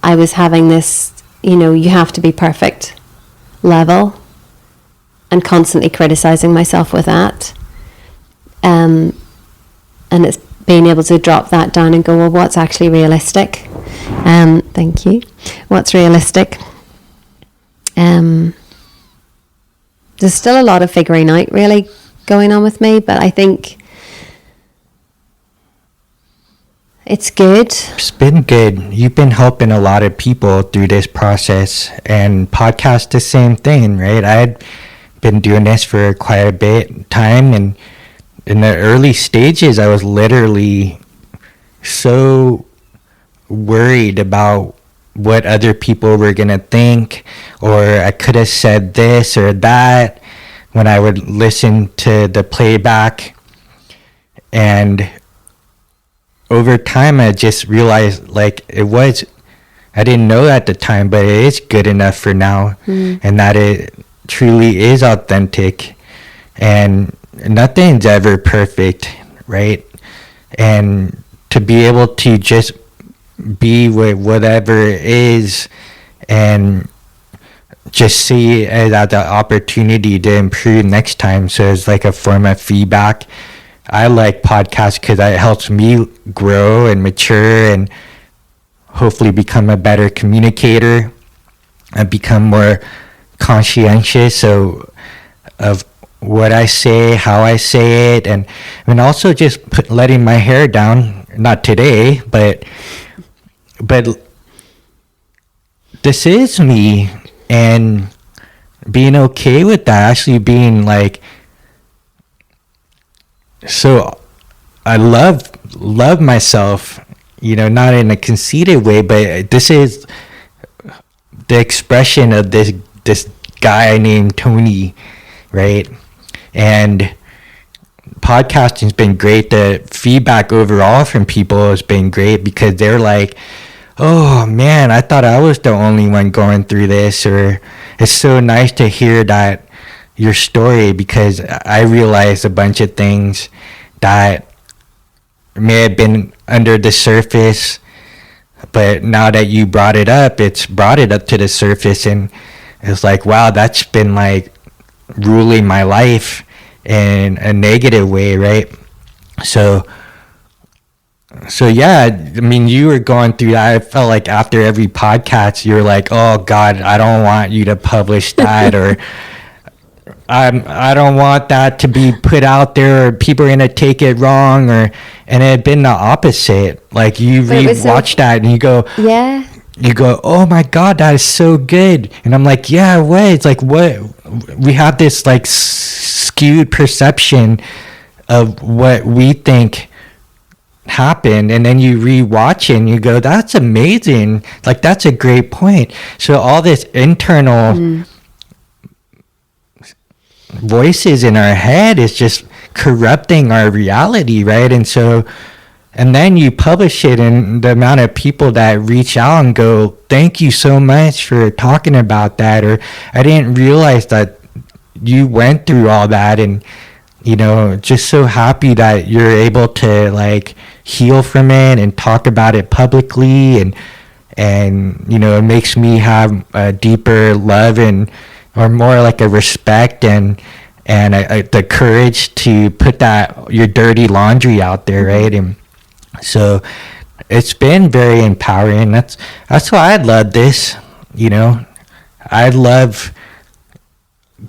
I was having this, you know, you have to be perfect level, and constantly criticizing myself with that. And it's being able to drop that down and go, well, what's actually realistic? Thank you. What's realistic? There's still a lot of figuring out really going on with me, but I think it's good. It's been good. You've been helping a lot of people through this process, and podcast the same thing, right? I had been doing this for quite a bit of time, and in the early stages, I was literally so worried about what other people were going to think, or I could have said this or that when I would listen to the playback. And over time, I just realized, like, I didn't know at the time, but it is good enough for now, and that it truly is authentic, and nothing's ever perfect, right? And to be able to just be with whatever it is and just see it as the opportunity to improve next time. So it's like a form of feedback. I like podcasts because it helps me grow and mature and hopefully become a better communicator and become more conscientious of what I say, how I say it, and also just letting my hair down. Not today, but this is me, and being okay with that, actually being like, so I love myself, you know, not in a conceited way, but this is the expression of this guy named Tony, right? And podcasting's been great. The feedback overall from people has been great because they're like, oh man, I thought I was the only one going through this, or it's so nice to hear that your story, because I realized a bunch of things that may have been under the surface, but now that you brought it up, it's brought it up to the surface, and it's like, wow, that's been like ruling my life in a negative way, right? So yeah, I mean, you were going through that. I felt like after every podcast, you're like, oh God, I don't want you to publish that, or I don't want that to be put out there, or people are gonna take it wrong, and it had been the opposite. Like you rewatch that and you go, yeah. You go, oh my God, that is so good. And I'm like, yeah, what? It's like, what? We have this like skewed perception of what we think happened. And then you rewatch it and you go, that's amazing. Like, that's a great point. So all this internal voices in our head is just corrupting our reality, right? And so and then you publish it, and the amount of people that reach out and go, thank you so much for talking about that, or I didn't realize that you went through all that, and just so happy that you're able to like heal from it and talk about it publicly, and it makes me have a deeper love or more like a respect and the courage to put your dirty laundry out there, right? And so it's been very empowering. That's why I love this. I love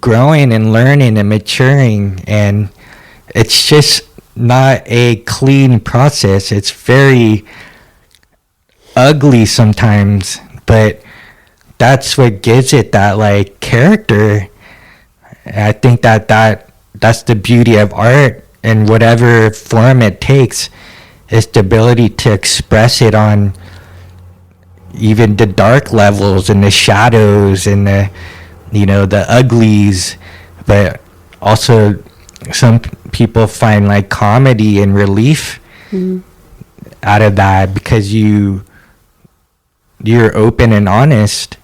growing and learning and maturing, and it's just not a clean process. It's very ugly sometimes, but that's what gives it that like character. I think that's the beauty of art, in whatever form it takes, is the ability to express it on even the dark levels and the shadows and the uglies. But also some people find like comedy and relief out of that, because you're open and honest.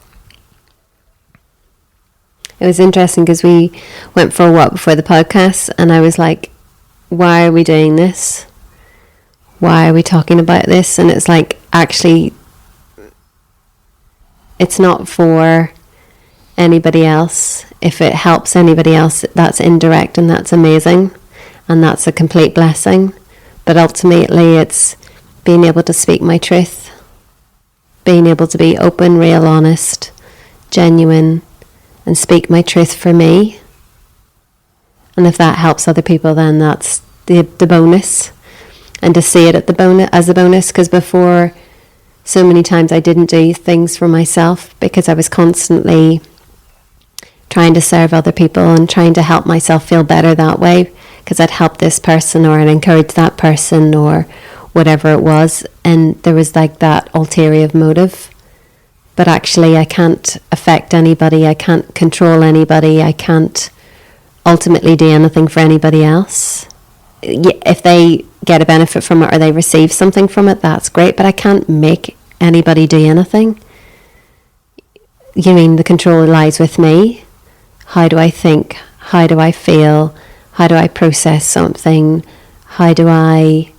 It was interesting because we went for a walk before the podcast, and I was like, why are we doing this? Why are we talking about this? And it's like, actually, it's not for anybody else. If it helps anybody else, that's indirect, and that's amazing, and that's a complete blessing. But ultimately, it's being able to speak my truth, being able to be open, real, honest, genuine, and speak my truth for me. And if that helps other people, then that's the bonus. And to see it as a bonus, because before, so many times I didn't do things for myself because I was constantly trying to serve other people and trying to help myself feel better that way, because I'd help this person or I'd encourage that person or whatever it was, and there was like that ulterior motive. But actually I can't affect anybody, I can't control anybody, I can't ultimately do anything for anybody else. If they get a benefit from it or they receive something from it, that's great, but I can't make anybody do anything. You mean the control lies with me? How do I think? How do I feel? How do I process something? How do I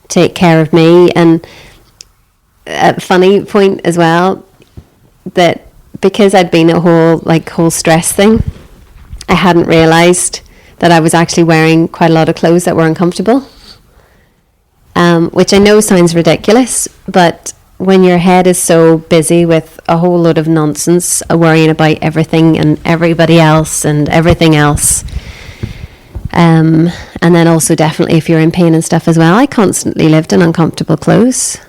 take care of me? And a funny point as well, that because I'd been a whole stress thing, I hadn't realised that I was actually wearing quite a lot of clothes that were uncomfortable, which I know sounds ridiculous, but when your head is so busy with a whole load of nonsense, worrying about everything and everybody else and everything else, and then also definitely if you're in pain and stuff as well, I constantly lived in uncomfortable clothes.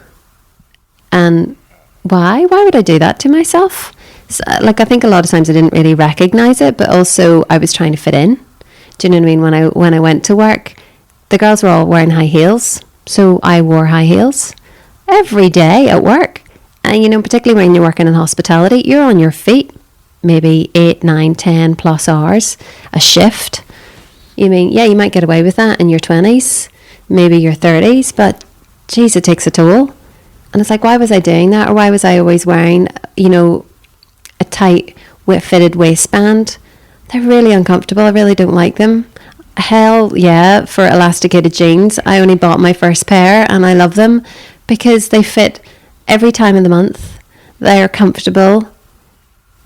And why would I do that to myself? So, I think a lot of times I didn't really recognise it, but also I was trying to fit in. Do you know what I mean? When I went to work, the girls were all wearing high heels, so I wore high heels every day at work. And particularly when you're working in hospitality, you're on your feet maybe 8, 9, 10 plus hours a shift. You might get away with that in your 20s, maybe your 30s, but geez, it takes a toll. And it's like, why was I doing that? Or why was I always wearing, a tight fitted waistband? They're really uncomfortable. I really don't like them. Hell yeah, for elasticated jeans. I only bought my first pair and I love them because they fit every time of the month. They're comfortable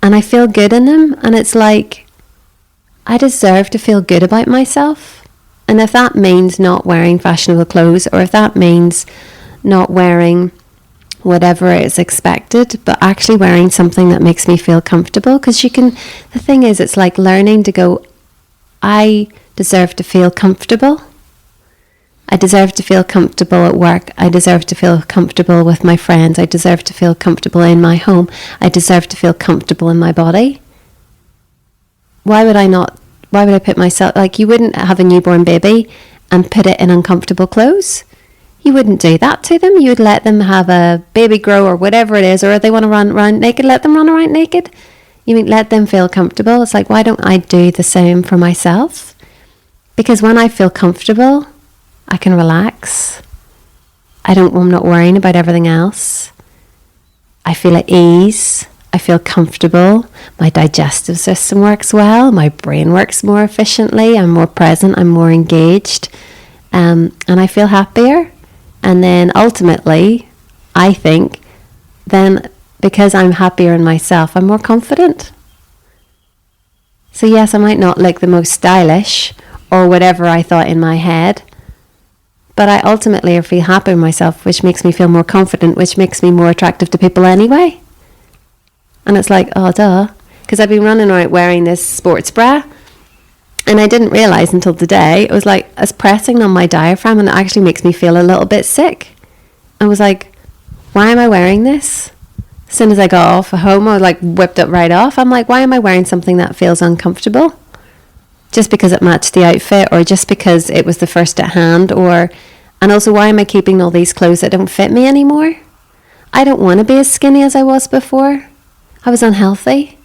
and I feel good in them. And it's like, I deserve to feel good about myself. And if that means not wearing fashionable clothes, or if that means not wearing whatever is expected, but actually wearing something that makes me feel comfortable, because the thing is, it's like learning to go, I deserve to feel comfortable. I deserve to feel comfortable at work. I deserve to feel comfortable with my friends. I deserve to feel comfortable in my home. I deserve to feel comfortable in my body. Why would I put myself, you wouldn't have a newborn baby and put it in uncomfortable clothes. You wouldn't do that to them. You would let them have a baby grow or whatever it is, or if they want to run around naked, let them run around naked. Let them feel comfortable. It's like, why don't I do the same for myself? Because when I feel comfortable, I can relax. I'm not worrying about everything else. I feel at ease. I feel comfortable. My digestive system works well. My brain works more efficiently. I'm more present. I'm more engaged. And I feel happier. And then ultimately, I think, then because I'm happier in myself, I'm more confident. So yes, I might not look the most stylish or whatever I thought in my head, but I ultimately feel happy in myself, which makes me feel more confident, which makes me more attractive to people anyway. And it's like, oh, duh. Because I've been running around wearing this sports bra, and I didn't realise until today, it was like it's pressing on my diaphragm, and it actually makes me feel a little bit sick. I was like, why am I wearing this? As soon as I got off home, I like whipped it right off. I'm like, why am I wearing something that feels uncomfortable? Just because it matched the outfit, or just because it was the first at hand, and also, why am I keeping all these clothes that don't fit me anymore? I don't want to be as skinny as I was before. I was unhealthy.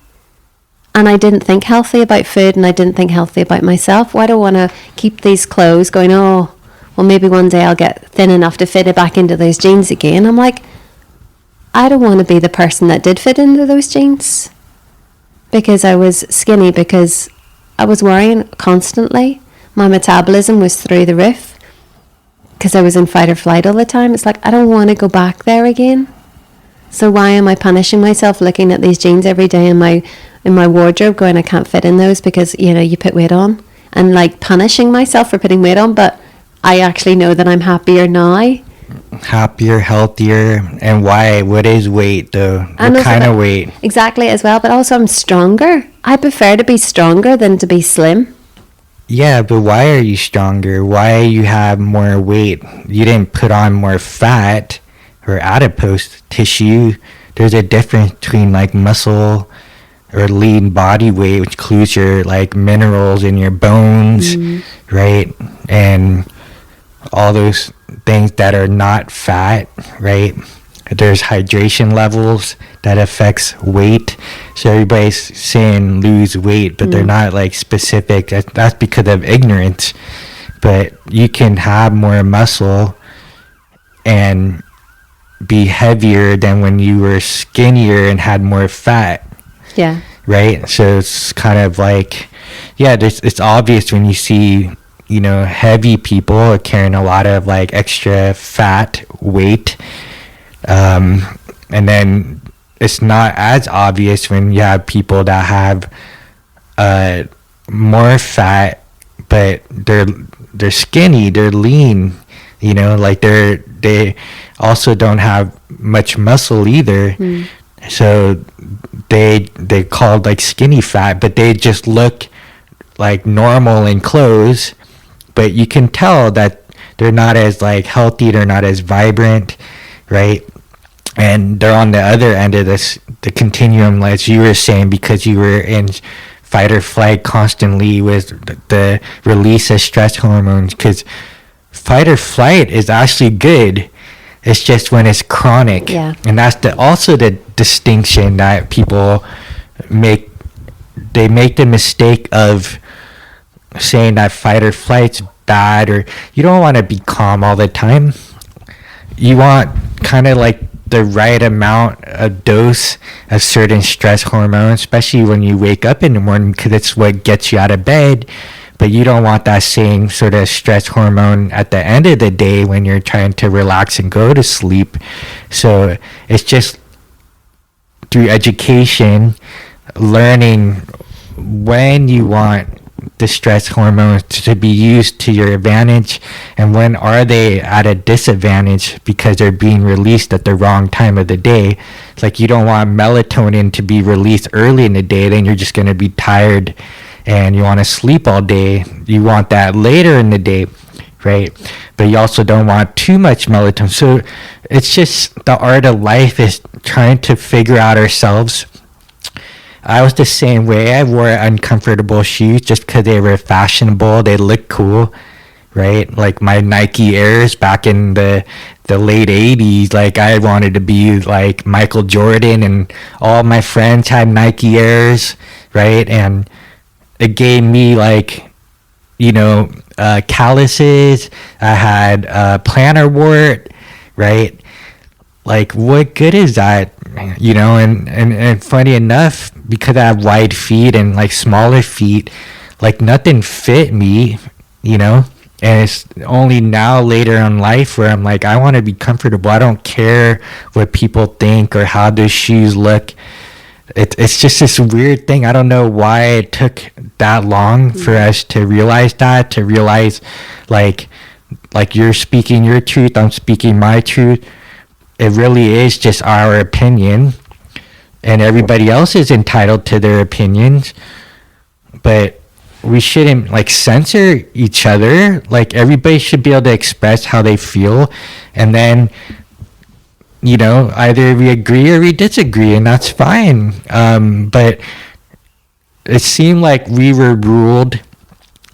And I didn't think healthy about food, and I didn't think healthy about myself. Why do I want to keep these clothes going, oh, well, maybe one day I'll get thin enough to fit it back into those jeans again. I'm like, I don't want to be the person that did fit into those jeans. Because I was skinny, because I was worrying constantly. My metabolism was through the roof. Because I was in fight or flight all the time. It's like, I don't want to go back there again. So why am I punishing myself looking at these jeans every day in my wardrobe going, I can't fit in those because, you put weight on. And like punishing myself for putting weight on, but I actually know that I'm happier now. Happier, healthier, and why? What is weight though? What kind of weight? Exactly, as well, but also I'm stronger. I prefer to be stronger than to be slim. Yeah, but why are you stronger? Why you have more weight? You didn't put on more fat or adipose tissue. There's a difference between like muscle or lean body weight, which includes your like minerals in your bones, right? And all those things that are not fat, right? There's hydration levels that affects weight. So everybody's saying lose weight, but they're not like specific. That's because of ignorance. But you can have more muscle and be heavier than when you were skinnier and had more fat. Yeah. Right? So it's kind of like, yeah, it's obvious when you see, heavy people carrying a lot of like extra fat weight. And then it's not as obvious when you have people that have more fat, but they're skinny, they're lean, like they also don't have much muscle either. So they called like skinny fat, but they just look like normal in clothes, but you can tell that they're not as like healthy, they're not as vibrant, right? And they're on the other end of the continuum, as you were saying, because you were in fight or flight constantly with the release of stress hormones. Because fight or flight is actually good. It's just when it's chronic. Yeah. And that's also the distinction that people make. They make the mistake of saying that fight or flight's bad, or you don't want to be calm all the time. You want kind of like the right amount of dose of certain stress hormones, especially when you wake up in the morning, because it's what gets you out of bed. But you don't want that same sort of stress hormone at the end of the day when you're trying to relax and go to sleep. So it's just through education, learning when you want the stress hormones to be used to your advantage, and when are they at a disadvantage because they're being released at the wrong time of the day. It's like you don't want melatonin to be released early in the day, then you're just going to be tired and you want to sleep all day. You want that later in the day, right? But you also don't want too much melatonin. So it's just the art of life is trying to figure out ourselves. I was the same way. I wore uncomfortable shoes just because they were fashionable. They looked cool, right? Like my Nike Airs back in the late 80s. Like I wanted to be like Michael Jordan, and all my friends had Nike Airs, right? And it gave me like calluses. I had plantar wart, right? Like, what good is that? And funny enough, because I have wide feet and like smaller feet, like nothing fit me, and it's only now later in life where I'm like, I want to be comfortable. I don't care what people think or how those shoes look. It's just this weird thing. I don't know why it took that long for us to realize that, like you're speaking your truth, I'm speaking my truth. It really is just our opinion, and everybody else is entitled to their opinions, but we shouldn't like censor each other. Like, everybody should be able to express how they feel, and then either we agree or we disagree, and that's fine. But it seemed like we were ruled,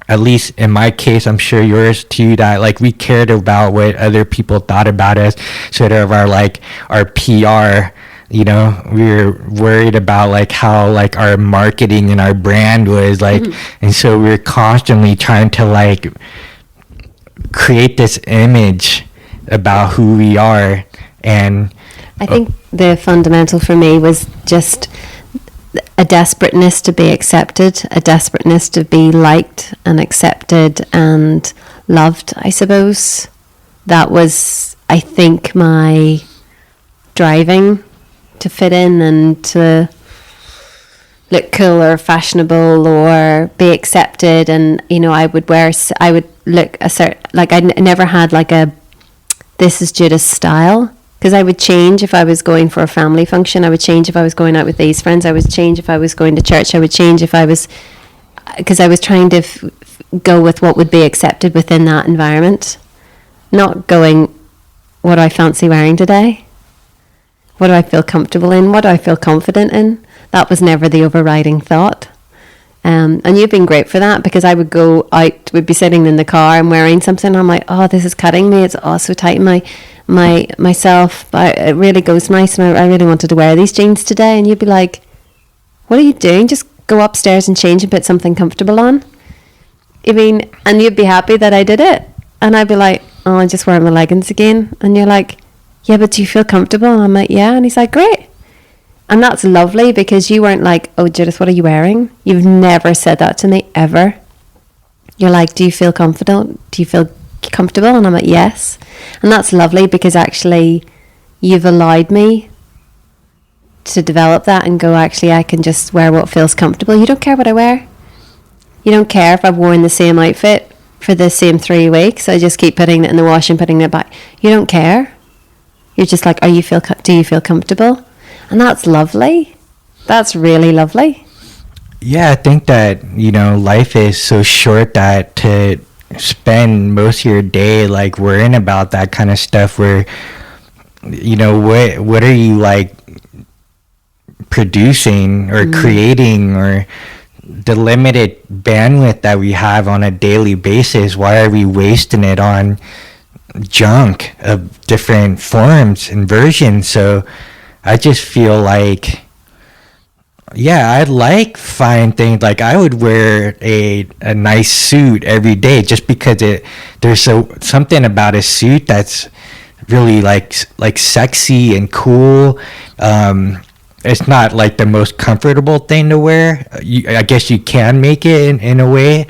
at least in my case, I'm sure yours too, that like we cared about what other people thought about us, sort of our PR. We were worried about like how like our marketing and our brand was like, and so we were constantly trying to like create this image about who we are. And I think the fundamental for me was just a desperateness to be accepted, a desperateness to be liked and accepted and loved, I suppose. That was, I think, my driving to fit in and to look cool or fashionable or be accepted. And, I would look a certain, like I never had like a, this is Judith's style. Because I would change if I was going for a family function. I would change if I was going out with these friends. I would change if I was going to church. I would change if I was... Because I was trying to go with what would be accepted within that environment. Not going, what do I fancy wearing today? What do I feel comfortable in? What do I feel confident in? That was never the overriding thought. And you've been great for that, because I would go out, would be sitting in the car and wearing something. And I'm like, oh, this is cutting me. It's so tight in myself, but it really goes nice, and I really wanted to wear these jeans today. And you'd be like, what are you doing? Just go upstairs and change and put something comfortable on. And you'd be happy that I did it, and I'd be like, oh, I'm just wearing my leggings again. And you're like, yeah, but do you feel comfortable? And I'm like, yeah. And he's like, great. And that's lovely, because you weren't like, oh, Judith, what are you wearing? You've never said that to me, ever. You're like, do you feel confident? Do you feel comfortable? And I'm like, yes. And that's lovely, because actually you've allowed me to develop that and go, actually, I can just wear what feels comfortable. You don't care what I wear. You don't care if I've worn the same outfit for the same 3 weeks. I just keep putting it in the wash and putting it back. You don't care. You're just like, do you feel comfortable? And that's lovely. That's really lovely. Yeah, I think that, life is so short that to spend most of your day like worrying about that kind of stuff, where, what are you like producing or creating, or the limited bandwidth that we have on a daily basis, why are we wasting it on junk of different forms and versions? So I just feel like, yeah, I'd like fine things. Like, I would wear a nice suit every day, just because there's something about a suit that's really like sexy and cool. It's not like the most comfortable thing to wear. I guess you can make it in a way.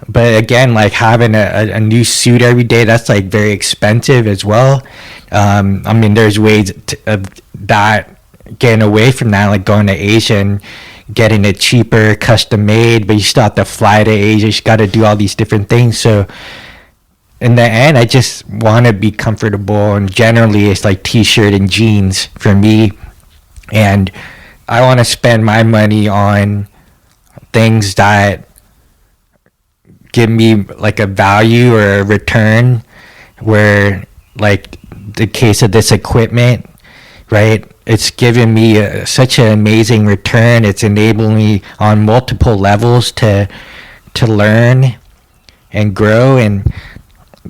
But again, like having a new suit every day, that's like very expensive as well. There's ways of that, getting away from that, like going to Asia and getting it cheaper, custom made, but you still have to fly to Asia. You got to do all these different things. So in the end, I just want to be comfortable, and generally it's like t-shirt and jeans for me. And I want to spend my money on things that give me like a value or a return, where like the case of this equipment, right? It's given me such an amazing return. It's enabled me on multiple levels to learn and grow, and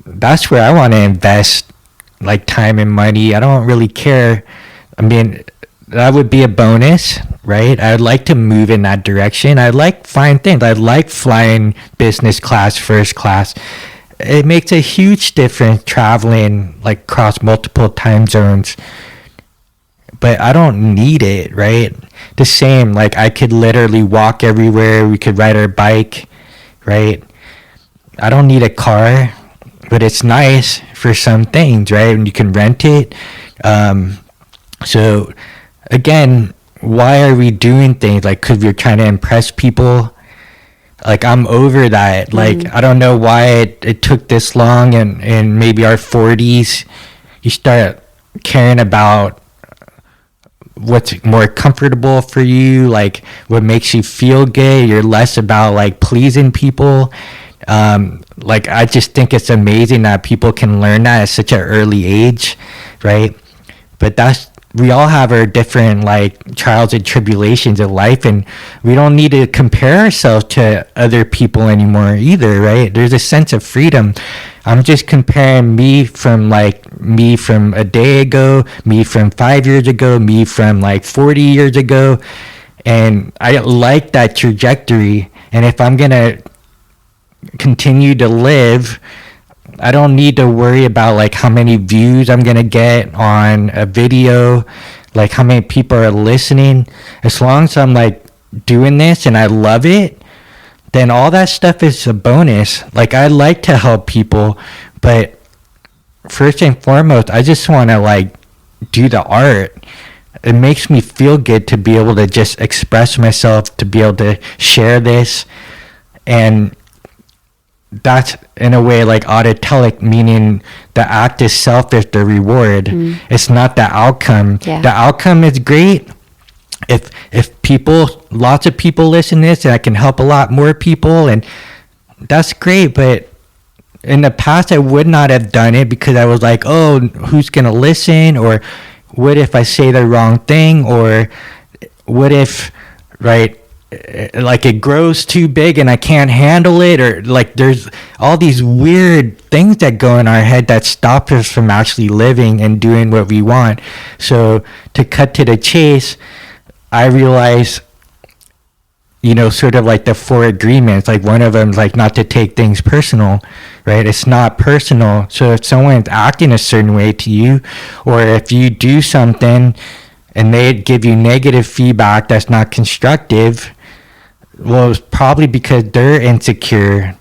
that's where I want to invest like time and money. I don't really care. That would be a bonus, right? I'd like to move in that direction. I like fine things. I like flying business class, first class. It makes a huge difference traveling like across multiple time zones. But I don't need it, right? The same, like I could literally walk everywhere. We could ride our bike, right? I don't need a car, but it's nice for some things, right? And you can rent it. So again, why are we doing things like because we're trying to impress people? Like I'm over that. Like I don't know why it took this long, and in maybe our 40s you start caring about what's more comfortable for you, like what makes you feel good. You're less about like pleasing people. Like I just think it's amazing that people can learn that at such an early age, right? But we all have our different like trials and tribulations in life, and we don't need to compare ourselves to other people anymore either, right? There's a sense of freedom. I'm just comparing me from a day ago, me from 5 years ago, me from like 40 years ago, and I like that trajectory. And if I'm gonna continue to live, I don't need to worry about like how many views I'm gonna get on a video, like how many people are listening. As long as I'm like doing this and I love it, then all that stuff is a bonus. Like I like to help people, but first and foremost, I just want to like do the art. It makes me feel good to be able to just express myself, to be able to share this. And that's in a way like autotelic, meaning the act itself is the reward. It's not the outcome. The outcome is great. If people, lots of people listen to this, and I can help a lot more people, and that's great. But in the past, I would not have done it because I was like, oh, who's gonna listen? Or what if I say the wrong thing? Or what if, right, like it grows too big and I can't handle it? Or like there's all these weird things that go in our head that stop us from actually living and doing what we want. So to cut to the chase, I realize, sort of like the 4 agreements, like one of them is like not to take things personal, right? It's not personal. So if someone's acting a certain way to you, or if you do something and they give you negative feedback that's not constructive, well, it's probably because they're insecure,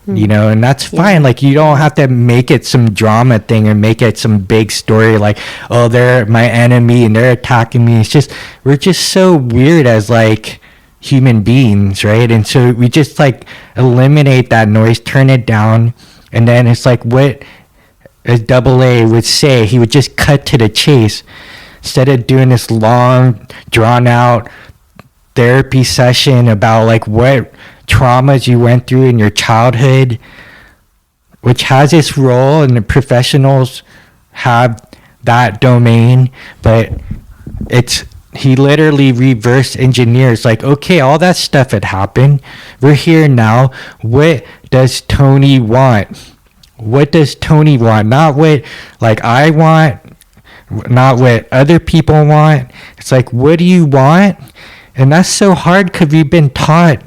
and that's fine. Like you don't have to make it some drama thing or make it some big story like, oh, they're my enemy and they're attacking me. It's just, we're just so weird as like human beings, right? And so we just like eliminate that noise, turn it down, and then it's like what as Double A would say, he would just cut to the chase instead of doing this long drawn out therapy session about like what traumas you went through in your childhood, which has its role, and the professionals have that domain, but he literally reverse engineers like, okay, all that stuff had happened, we're here now, what does Tony want? What does Tony want? Not what like I want, not what other people want. It's like, what do you want? And that's so hard because we've been taught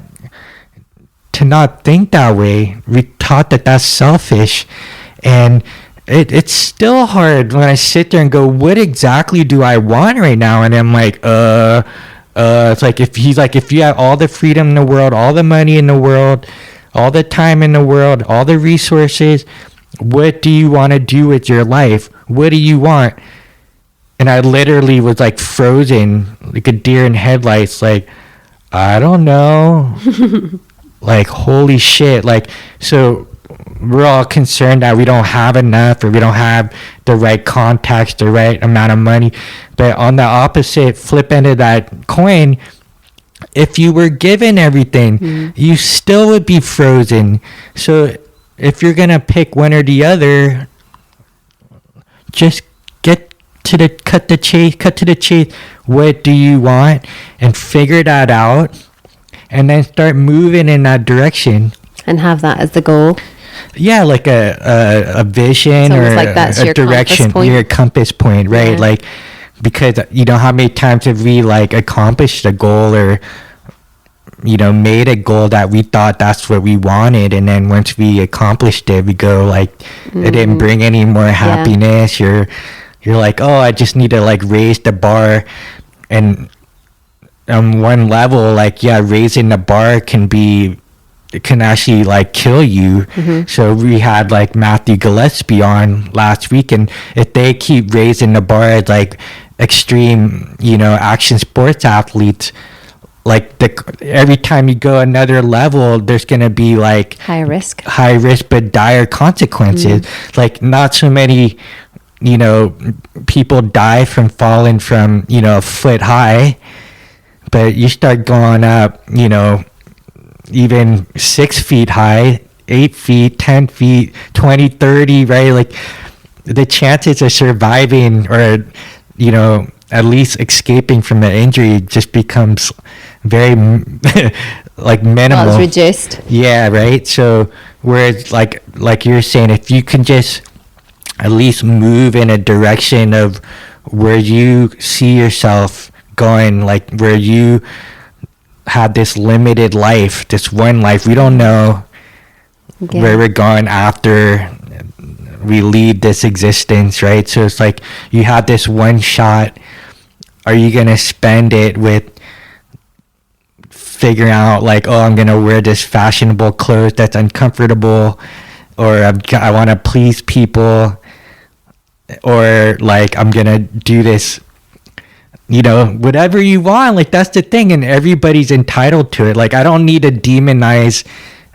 to not think that way. We taught that that's selfish. And it's still hard when I sit there and go, what exactly do I want right now? And I'm like, it's like if you have all the freedom in the world, all the money in the world, all the time in the world, all the resources, what do you want to do with your life? What do you want? And I literally was like frozen, like a deer in headlights, like, I don't know. Like, holy shit. Like, so we're all concerned that we don't have enough, or we don't have the right contacts, the right amount of money. But on the opposite flip end of that coin, if you were given everything, you still would be frozen. So if you're going to pick one or the other, just cut to the chase. What do you want? And figure that out, and then start moving in that direction. And have that as the goal. Yeah, like a vision, or like that's a direction, your compass point, right? Yeah. Like because you know how many times have we like accomplished a goal or you know made a goal that we thought that's what we wanted, and then once we accomplished it we go like it didn't bring any more happiness. You're like, oh, I just need to like raise the bar. And on one level, like, yeah, raising the bar it can actually like kill you. So we had like Matthew Gillespie on last week, and if they keep raising the bar as like extreme, you know, action sports athletes, like every time you go another level, there's gonna be like high risk but dire consequences. Like not so many, you know, people die from falling from, you know, a foot high, but you start going up, you know, even 6 feet high, 8 feet, 10 feet, 20, 30, right? Like the chances of surviving or, you know, at least escaping from the injury just becomes very like minimal. Well, it's reduced. Yeah, right. So whereas like you're saying, if you can just at least move in a direction of where you see yourself going, like where you have this limited life, this one life, we don't know where we're going after we leave this existence, right? So it's like you have this one shot. Are you gonna spend it with figuring out like, oh, I'm gonna wear this fashionable clothes that's uncomfortable, or I want to please people, or like I'm gonna do this, you know, whatever you want. Like that's the thing, and everybody's entitled to it. Like I don't need to demonize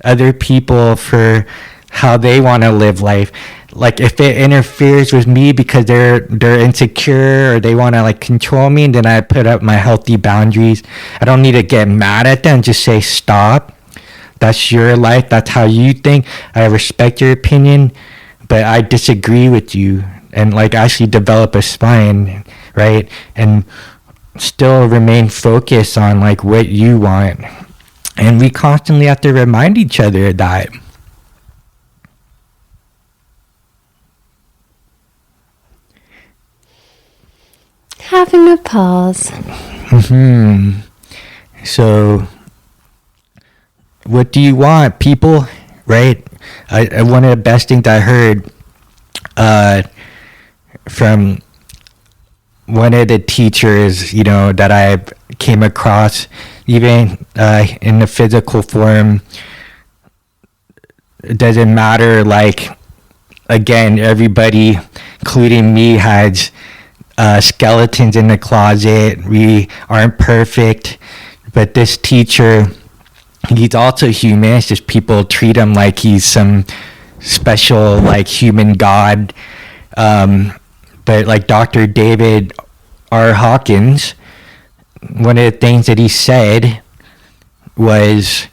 other people for how they want to live life. Like if it interferes with me because they're insecure or they want to like control me, then I put up my healthy boundaries. I don't need to get mad at them, just say stop. That's your life, that's how you think. I respect your opinion, but I disagree with you, and like actually develop a spine, right? And still remain focused on like what you want. And we constantly have to remind each other of that. Having a pause. So what do you want, people? Right? One of the best things I heard from one of the teachers, you know, that I came across, even in the physical form, it doesn't matter. Like, again, everybody, including me, has skeletons in the closet. We aren't perfect, but this teacher, he's also human. It's just people treat him like he's some special like human god. But like Dr. David R. Hawkins, one of the things that he said was,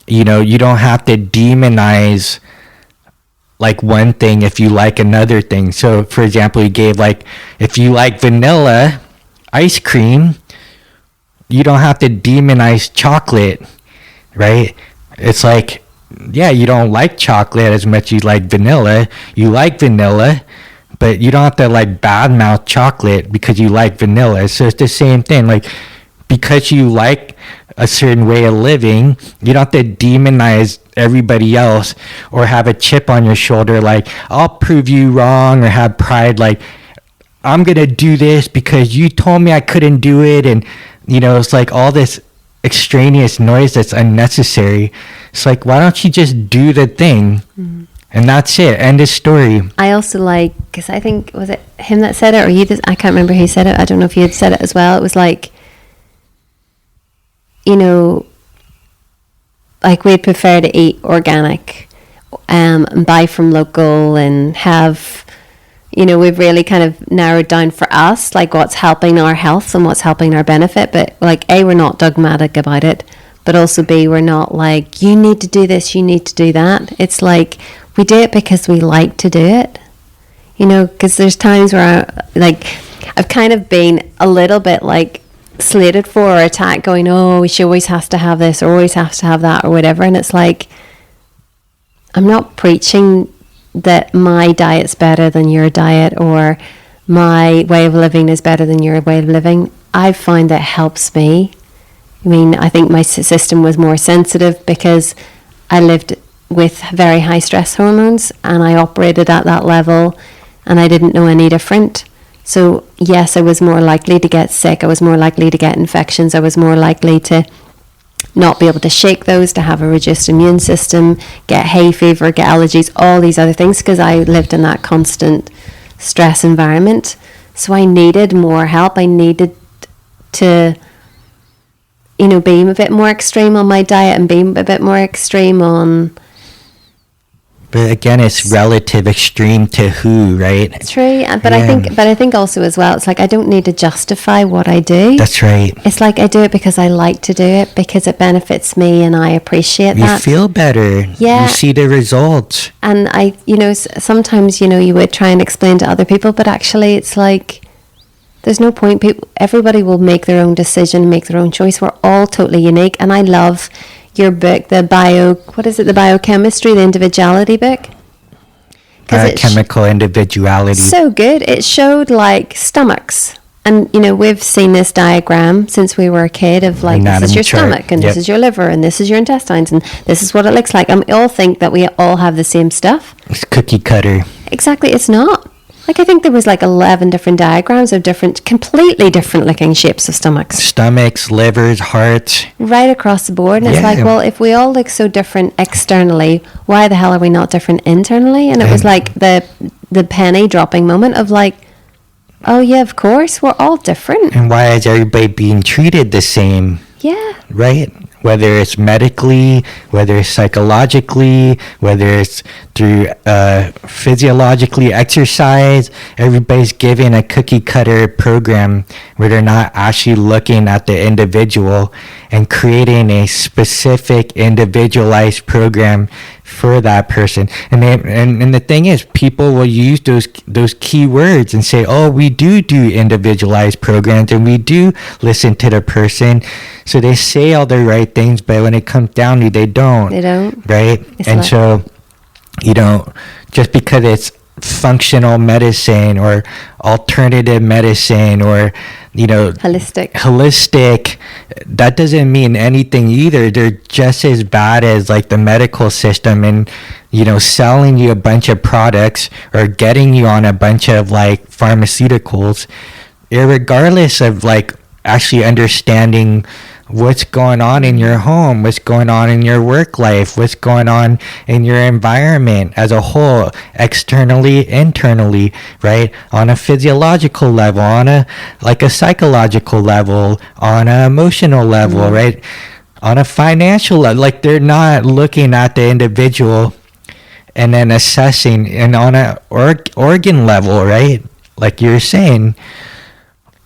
you know, you don't have to demonize like one thing if you like another thing. So for example, he gave like, if you like vanilla ice cream, you don't have to demonize chocolate, right? It's like, yeah, you don't like chocolate as much as you like vanilla. You like vanilla, but you don't have to like badmouth chocolate because you like vanilla. So it's the same thing. Like, because you like a certain way of living, you don't have to demonize everybody else or have a chip on your shoulder like, I'll prove you wrong, or have pride like, I'm gonna do this because you told me I couldn't do it. And you know, it's like all this extraneous noise that's unnecessary. It's like, why don't you just do the thing? And that's it, end of story. I also like, because I think, was it him that said it, or you? I can't remember who said it. I don't know if you had said it as well. It was like, you know, like we'd prefer to eat organic and buy from local and have, you know, we've really kind of narrowed down for us like what's helping our health and what's helping our benefit. But like, A, we're not dogmatic about it, but also B, we're not like, you need to do this, you need to do that. It's like, we do it because we like to do it, you know, because there's times where I've kind of been a little bit like slated for or attacked, going, oh, she always has to have this or always has to have that or whatever. And it's like, I'm not preaching that my diet's better than your diet, or my way of living is better than your way of living. I find that helps me. I mean, I think my system was more sensitive because I lived with very high stress hormones and I operated at that level and I didn't know any different. So yes, I was more likely to get sick. I was more likely to get infections. I was more likely to not be able to shake those, to have a reduced immune system, get hay fever, get allergies, all these other things, because I lived in that constant stress environment. So I needed more help. I needed to, be a bit more extreme on my diet and be a bit more extreme on... But again, it's relative extreme to who, right? True, but I think also as well, it's like I don't need to justify what I do. That's right. It's like I do it because I like to do it, because it benefits me and I appreciate that. You feel better. Yeah. You see the results. And I, sometimes, you would try and explain to other people, but actually it's like, there's no point. Everybody will make their own decision, make their own choice. We're all totally unique. And I love your book, the biochemistry, the individuality book. Biochemical individuality. So good. It showed like stomachs. And, we've seen this diagram since we were a kid of like, anatomy this is your chart. stomach and Yep. this is your liver and this is your intestines and this is what it looks like. And we all think that we all have the same stuff. It's cookie cutter. Exactly. It's not. Like, I think there was like 11 different diagrams of completely different looking shapes of stomachs. Stomachs, livers, hearts. Right across the board. And it's like, well, if we all look so different externally, why the hell are we not different internally? And it was like the penny dropping moment of like, oh yeah, of course, we're all different. And why is everybody being treated the same? Yeah. Right? Whether it's medically, whether it's psychologically, whether it's through physiologically, exercise, everybody's given a cookie cutter program where they're not actually looking at the individual and creating a specific individualized program for that person. And the thing is, people will use those key words and say, oh, we do individualized programs and we do listen to the person. So they say all the right things, but when it comes down to, they don't. They don't. Right? And so, just because it's functional medicine or alternative medicine or, holistic, that doesn't mean anything either. They're just as bad as like the medical system and, selling you a bunch of products or getting you on a bunch of like pharmaceuticals, irregardless of like actually understanding what's going on in your home, what's going on in your work life, what's going on in your environment as a whole, externally, internally, right? On a physiological level, on a psychological level, on an emotional level, right? On a financial level, like they're not looking at the individual and then assessing, and on a organ level, right? Like you're saying,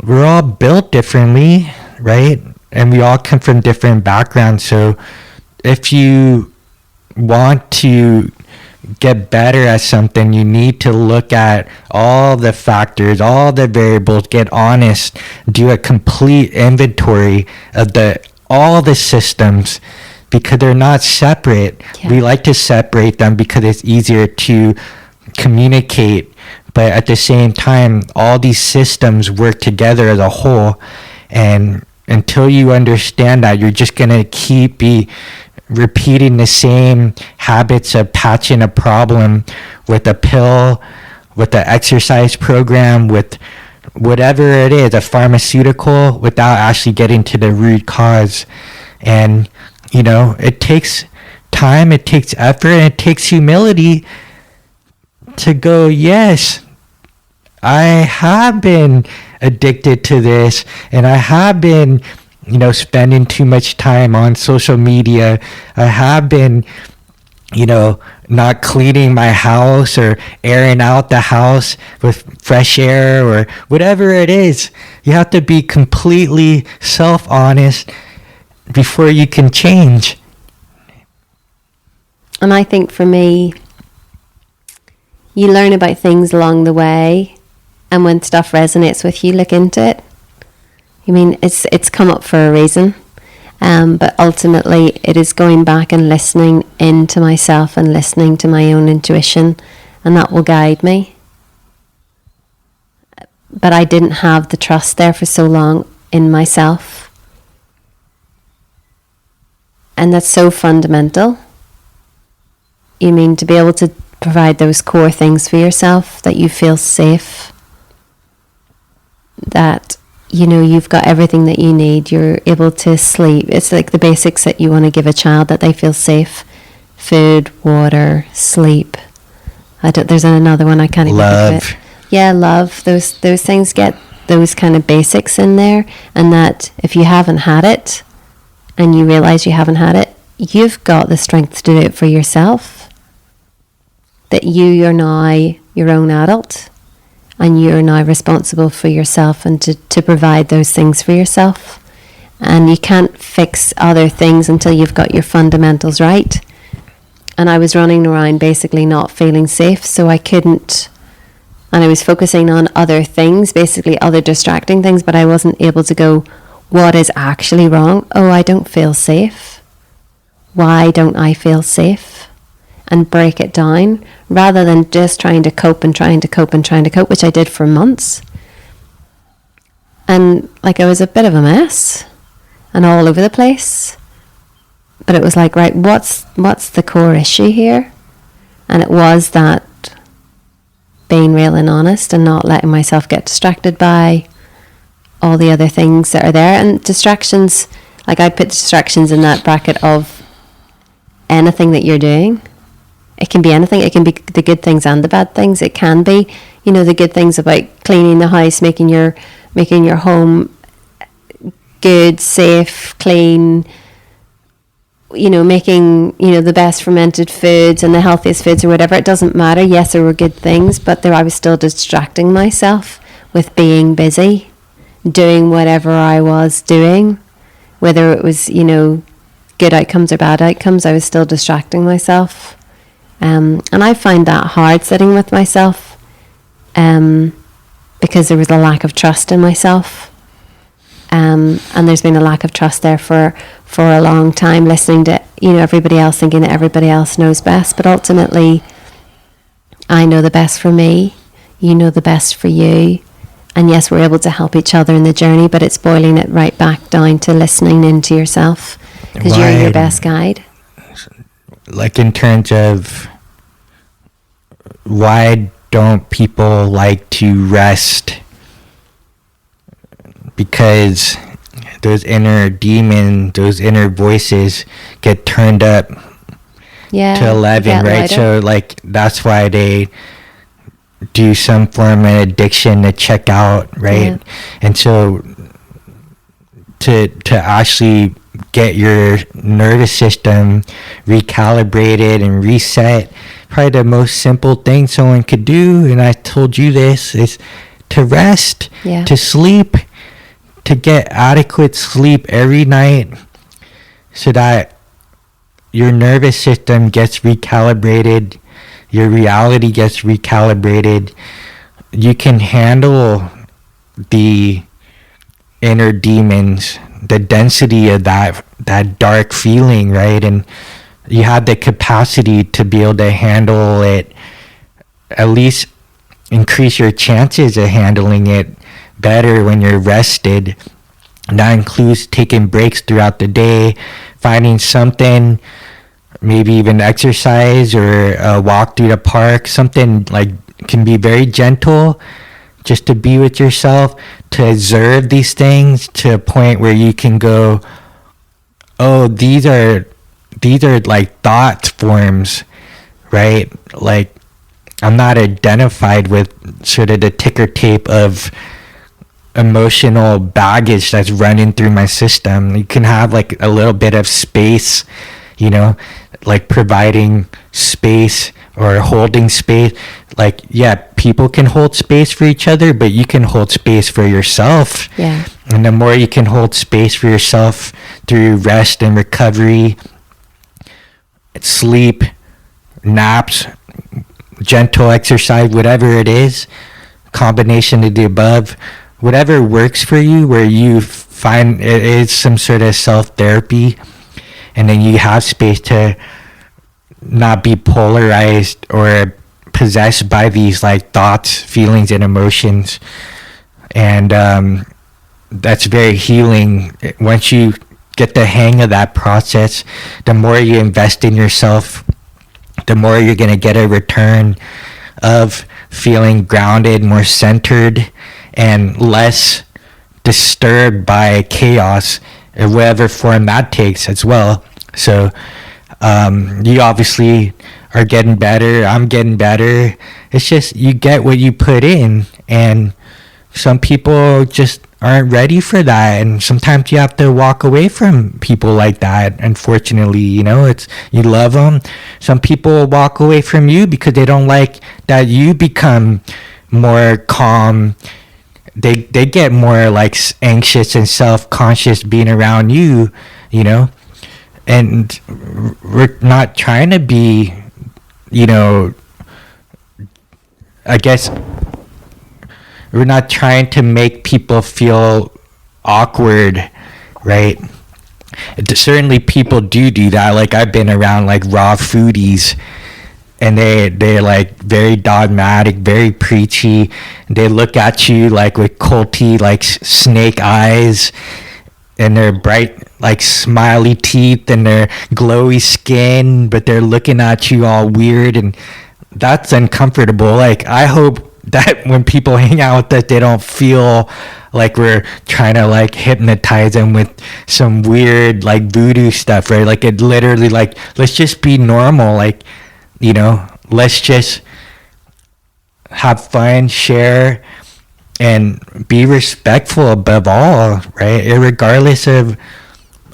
we're all built differently, right? And we all come from different backgrounds. So if you want to get better at something, you need to look at all the factors, all the variables, get honest, do a complete inventory of all the systems, because they're not separate. Yeah. We like to separate them because it's easier to communicate. But at the same time, all these systems work together as a whole. And until you understand that, you're just going to keep repeating the same habits of patching a problem with a pill, with an exercise program, with whatever it is, a pharmaceutical, without actually getting to the root cause. And, it takes time, it takes effort, and it takes humility to go, yes, I have been addicted to this, and I have been, spending too much time on social media. I have been, not cleaning my house or airing out the house with fresh air or whatever it is. You have to be completely self-honest before you can change. And I think for me, you learn about things along the way. And when stuff resonates with you, look into it. It's come up for a reason. But ultimately, it is going back and listening into myself and listening to my own intuition. And that will guide me. but I didn't have the trust there for so long in myself. And that's so fundamental. You mean to be able to provide those core things for yourself, that you feel safe, that you've got everything that you need, you're able to sleep. It's like the basics that you want to give a child, that they feel safe: food, water, sleep. There's another one I can't even think of it. Yeah, love. Those things, get those kind of basics in there, and that if you haven't had it and you realize you haven't had it, you've got the strength to do it for yourself. That you're now your own adult, and you're now responsible for yourself, and to provide those things for yourself. And you can't fix other things until you've got your fundamentals right. And I was running around basically not feeling safe, so I couldn't, and I was focusing on other things, basically other distracting things, but I wasn't able to go, what is actually wrong? Oh, I don't feel safe. Why don't I feel safe? And break it down, rather than just trying to cope, which I did for months. And I was a bit of a mess and all over the place. But it was like, right, what's the core issue here? And it was that being real and honest, and not letting myself get distracted by all the other things that are there. And distractions, I put distractions in that bracket of anything that you're doing. It can be anything. It can be the good things and the bad things. It can be, the good things about cleaning the house, making your home good, safe, clean, making, the best fermented foods and the healthiest foods or whatever. It doesn't matter. Yes, there were good things, but I was still distracting myself with being busy, doing whatever I was doing, whether it was, good outcomes or bad outcomes. I was still distracting myself. And I find that hard, sitting with myself, because there was a lack of trust in myself. And there's been a lack of trust there for a long time, listening to, everybody else, thinking that everybody else knows best. But ultimately, I know the best for me, you know the best for you. And yes, we're able to help each other in the journey, but it's boiling it right back down to listening into yourself, because you're your best guide. In terms of, why don't people like to rest? Because those inner demons, those inner voices get turned up to 11, right? So that's why they do some form of addiction to check out, right? Yeah. And so to actually get your nervous system recalibrated and reset, probably the most simple thing someone could do, and I told you this, is to rest, to sleep, to get adequate sleep every night, so that your nervous system gets recalibrated, your reality gets recalibrated. You can handle the inner demons, the density of that dark feeling, right? And you have the capacity to be able to handle it, at least increase your chances of handling it better when you're rested. And that includes taking breaks throughout the day, finding something, maybe even exercise or a walk through the park, something can be very gentle, just to be with yourself, to observe these things to a point where you can go, oh, these are thought forms, right? I'm not identified with sort of the ticker tape of emotional baggage that's running through my system. You can have a little bit of space, providing space or holding space. People can hold space for each other, but you can hold space for yourself. Yeah. And the more you can hold space for yourself through rest and recovery, sleep, naps, gentle exercise, whatever it is, combination of the above, whatever works for you, where you find it is some sort of self-therapy, and then you have space to not be polarized or possessed by these thoughts, feelings, and emotions. And that's very healing. Once you get the hang of that process, the more you invest in yourself, the more you're going to get a return of feeling grounded, more centered, and less disturbed by chaos, whatever form that takes as well. So you obviously are getting better. I'm getting better. It's just you get what you put in, and some people just aren't ready for that, and sometimes you have to walk away from people like that. Unfortunately, it's, you love them. Some people walk away from you because they don't like that you become more calm. They get more like anxious and self-conscious being around you, and we're not trying to be, I guess we're not trying to make people feel awkward, right? Certainly people do that. Like, I've been around like raw foodies, and they're like very dogmatic, very preachy. They look at you like with culty, like snake eyes, and their bright like smiley teeth and their glowy skin, but they're looking at you all weird, and that's uncomfortable. Like, I hope that when people hang out with us, they don't feel like we're trying to like hypnotize them with some weird like voodoo stuff, right? Like, it literally, like, let's just be normal. Like, let's just have fun, share, and be respectful above all, right? Regardless of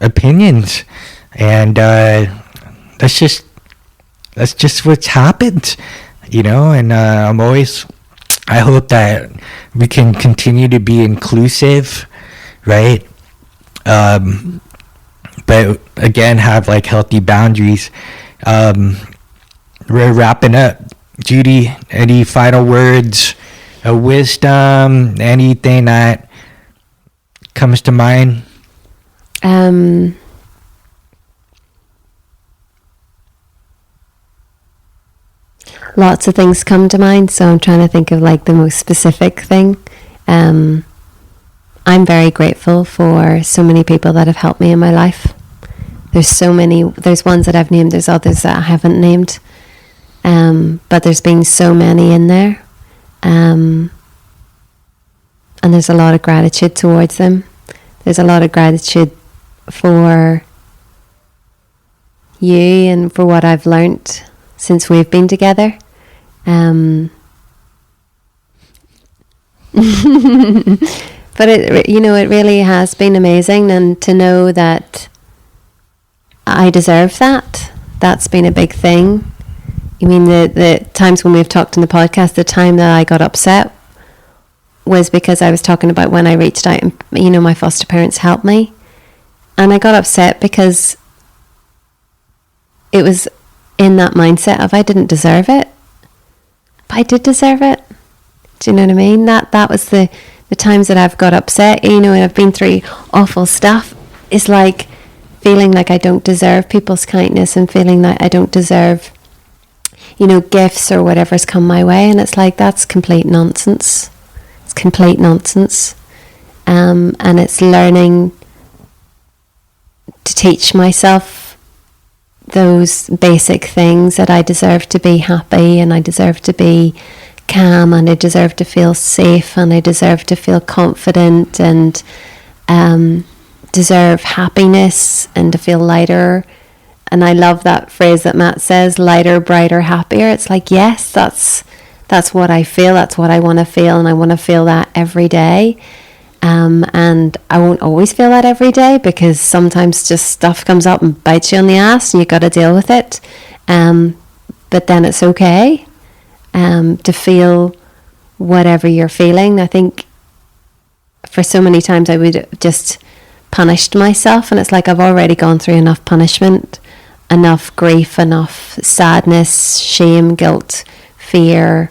opinions. And that's just what's happened, and I hope that we can continue to be inclusive, right? But again, have like healthy boundaries. We're wrapping up. Judy, any final words of wisdom, anything that comes to mind? Lots of things come to mind, so I'm trying to think of like the most specific thing. I'm very grateful for so many people that have helped me in my life. There's ones that I've named, there's others that I haven't named, but there's been so many in there, and there's a lot of gratitude towards them. There's a lot of gratitude for you and for what I've learnt since we've been together. But it really has been amazing, and to know that I deserve that's been a big thing. I mean, the times when we've talked in the podcast, the time that I got upset was because I was talking about when I reached out and, my foster parents helped me. And I got upset because it was in that mindset of I didn't deserve it. But I did deserve it. Do you know what I mean? That was the times that I've got upset, and I've been through awful stuff. It's like feeling like I don't deserve people's kindness and feeling like I don't deserve, gifts or whatever's come my way. And it's like, that's complete nonsense. It's complete nonsense. And it's learning to teach myself those basic things, that I deserve to be happy, and I deserve to be calm, and I deserve to feel safe, and I deserve to feel confident, and deserve happiness and to feel lighter. And I love that phrase that Matt says, lighter, brighter, happier. It's like, yes, that's what I feel, that's what I want to feel, and I want to feel that every day. And I won't always feel that every day, because sometimes just stuff comes up and bites you on the ass and you got to deal with it. But then it's okay to feel whatever you're feeling. I think for so many times I would just punished myself, and it's like I've already gone through enough punishment, enough grief, enough sadness, shame, guilt, fear,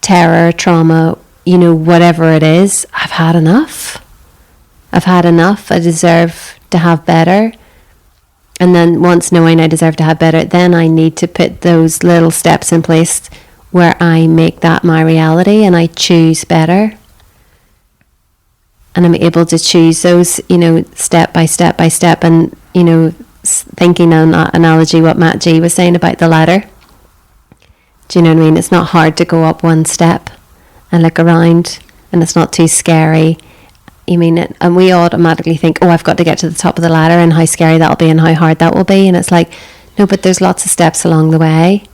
terror, trauma, whatever it is. I've had enough. I deserve to have better. And then once knowing I deserve to have better, then I need to put those little steps in place where I make that my reality and I choose better. and I'm able to choose those, step by step by step. And, thinking on that analogy, what Matt G was saying about the ladder. Do you know what I mean? It's not hard to go up one step and look around, and it's not too scary. And we automatically think, oh, I've got to get to the top of the ladder, and how scary that'll be and how hard that will be. And it's like, no, but there's lots of steps along the way.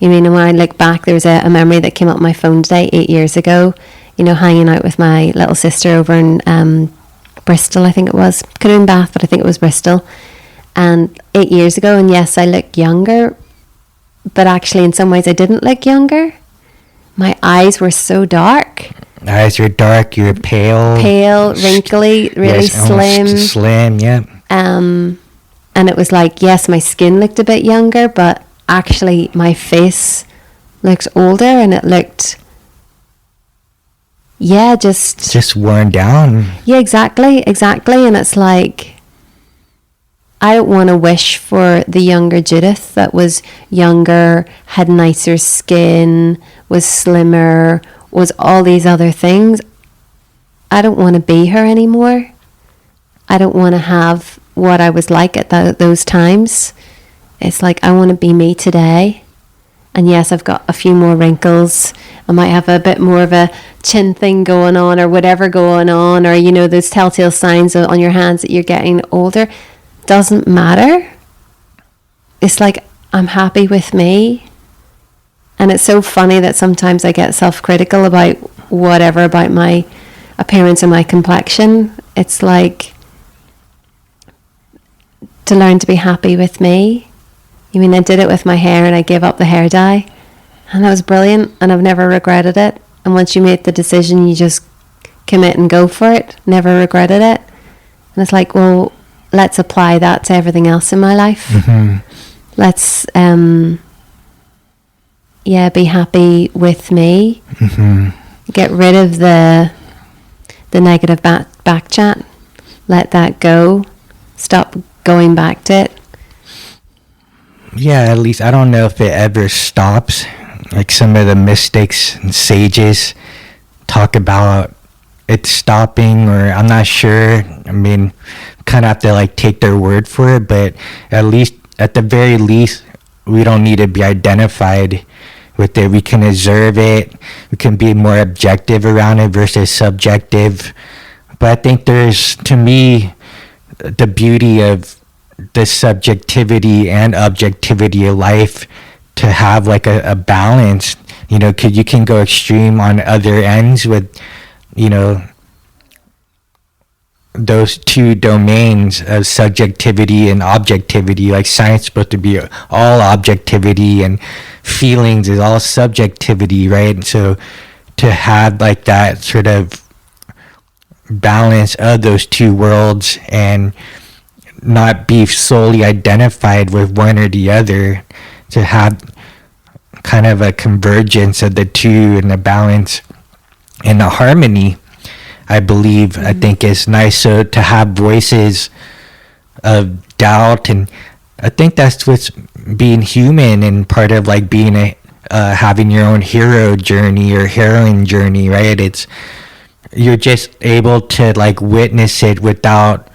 And when I look back, there was a memory that came up on my phone today, 8 years ago, hanging out with my little sister over in Bristol, I think it was. Could have been Bath, but I think it was Bristol. And 8 years ago, and yes, I look younger, but actually in some ways I didn't look younger. My eyes were so dark. Eyes are dark, you're pale, wrinkly, really slim, yeah. And it was like, yes, my skin looked a bit younger, but actually my face looked older, and it looked, just worn down. Yeah, exactly. And it's like, I don't want to wish for the younger Judith that was younger, had nicer skin, was slimmer, was all these other things. I don't want to be her anymore. I don't want to have what I was like at those times. It's like, I want to be me today. And yes, I've got a few more wrinkles. I might have a bit more of a chin thing going on, or whatever going on, or, those telltale signs on your hands that you're getting older. Doesn't matter. It's like, I'm happy with me. And it's so funny that sometimes I get self-critical about whatever, about my appearance and my complexion. It's like, to learn to be happy with me. I did it with my hair, and I gave up the hair dye, and that was brilliant, and I've never regretted it. And once you make the decision, you just commit and go for it. Never regretted it. And it's like, well, let's apply that to everything else in my life. Mm-hmm. Let's be happy with me. Mm-hmm. Get rid of the negative back chat. Let that go. Stop going back to it. Yeah, at least I don't know if it ever stops. Like, some of the mystics and sages talk about it stopping, or I'm not sure. Kind of have to take their word for it, but at the very least, we don't need to be identified with it. We can observe it. We can be more objective around it versus subjective. But I think there's, to me, the beauty of the subjectivity and objectivity of life, to have a balance, because you can go extreme on other ends with, those two domains of subjectivity and objectivity. Like, science is supposed to be all objectivity, and feelings is all subjectivity, right? And so to have that sort of balance of those two worlds, and not be solely identified with one or the other, to have kind of a convergence of the two, and a balance and a harmony, I believe, I think is nice. So to have voices of doubt, and I think that's what's being human, and part of being having your own hero journey or heroine journey, right? It's, you're just able to witness it without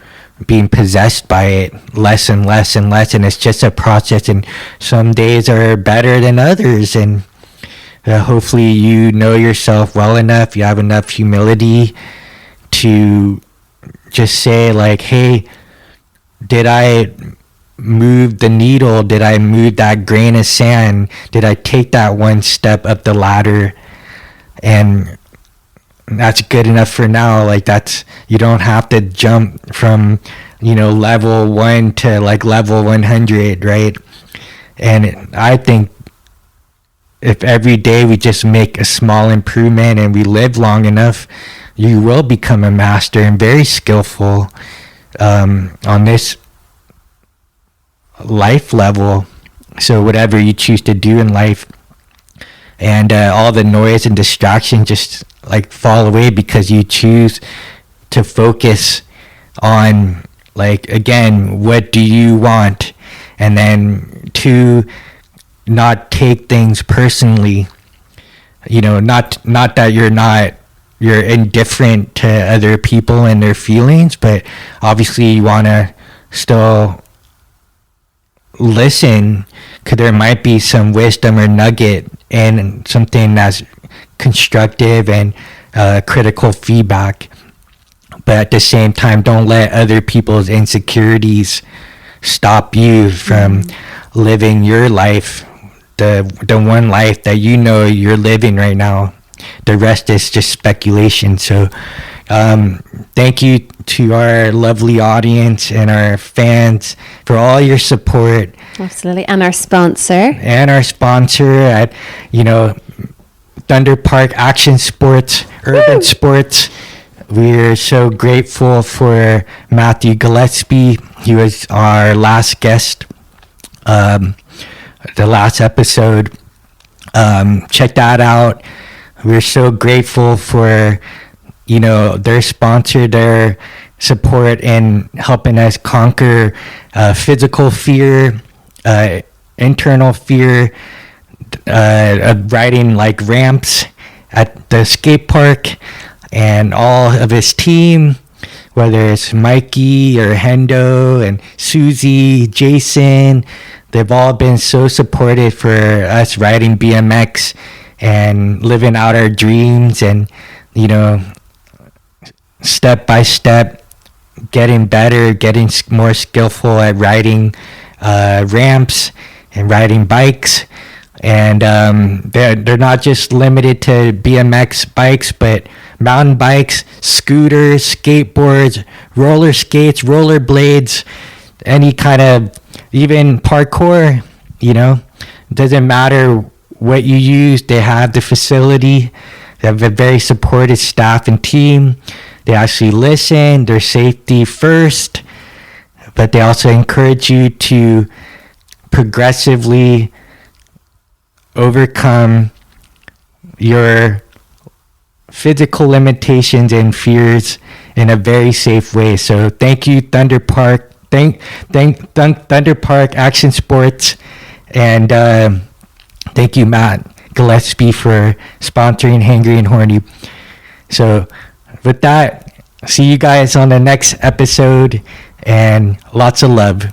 being possessed by it, less and less and less, and it's just a process, and some days are better than others, and hopefully you know yourself well enough, you have enough humility to just say hey, did I move the needle? Did I move that grain of sand? Did I take that one step up the ladder? And that's good enough for now. That's, you don't have to jump from level 1 to level 100, right? And I think if every day we just make a small improvement, and we live long enough, you will become a master and very skillful on this life level. So whatever you choose to do in life, and all the noise and distraction just fall away, because you choose to focus on again, what do you want? And then to not take things personally, not that you're not you're indifferent to other people and their feelings, but obviously you want to still listen, because there might be some wisdom or nugget and something that's constructive and critical feedback. But at the same time, don't let other people's insecurities stop you from living your life, the one life that you know you're living right now. The rest is just speculation. So thank you to our lovely audience and our fans for all your support. Absolutely. And our sponsor. At, Thunder Park Action Sports, Urban Sports. We're so grateful for Matthew Gillespie. He was our last guest, the last episode. Check that out. We're so grateful for, their sponsor, their support in helping us conquer physical fear, internal fear, of riding like ramps at the skate park, and all of his team, whether it's Mikey or Hendo and Susie, Jason. They've all been so supportive for us riding BMX and living out our dreams, and step by step getting better, getting more skillful at riding ramps and riding bikes. And they're not just limited to BMX bikes, but mountain bikes, scooters, skateboards, roller skates, rollerblades, any kind of, even parkour. Doesn't matter what you use, they have the facility. They have a very supportive staff and team. They actually listen, their safety first, but they also encourage you to progressively overcome your physical limitations and fears in a very safe way. So thank you, Thunder Park. Thank Thunder Park Action Sports, and thank you, Matt Gillespie, for sponsoring Hangry and Horny. So with that, see you guys on the next episode, and lots of love.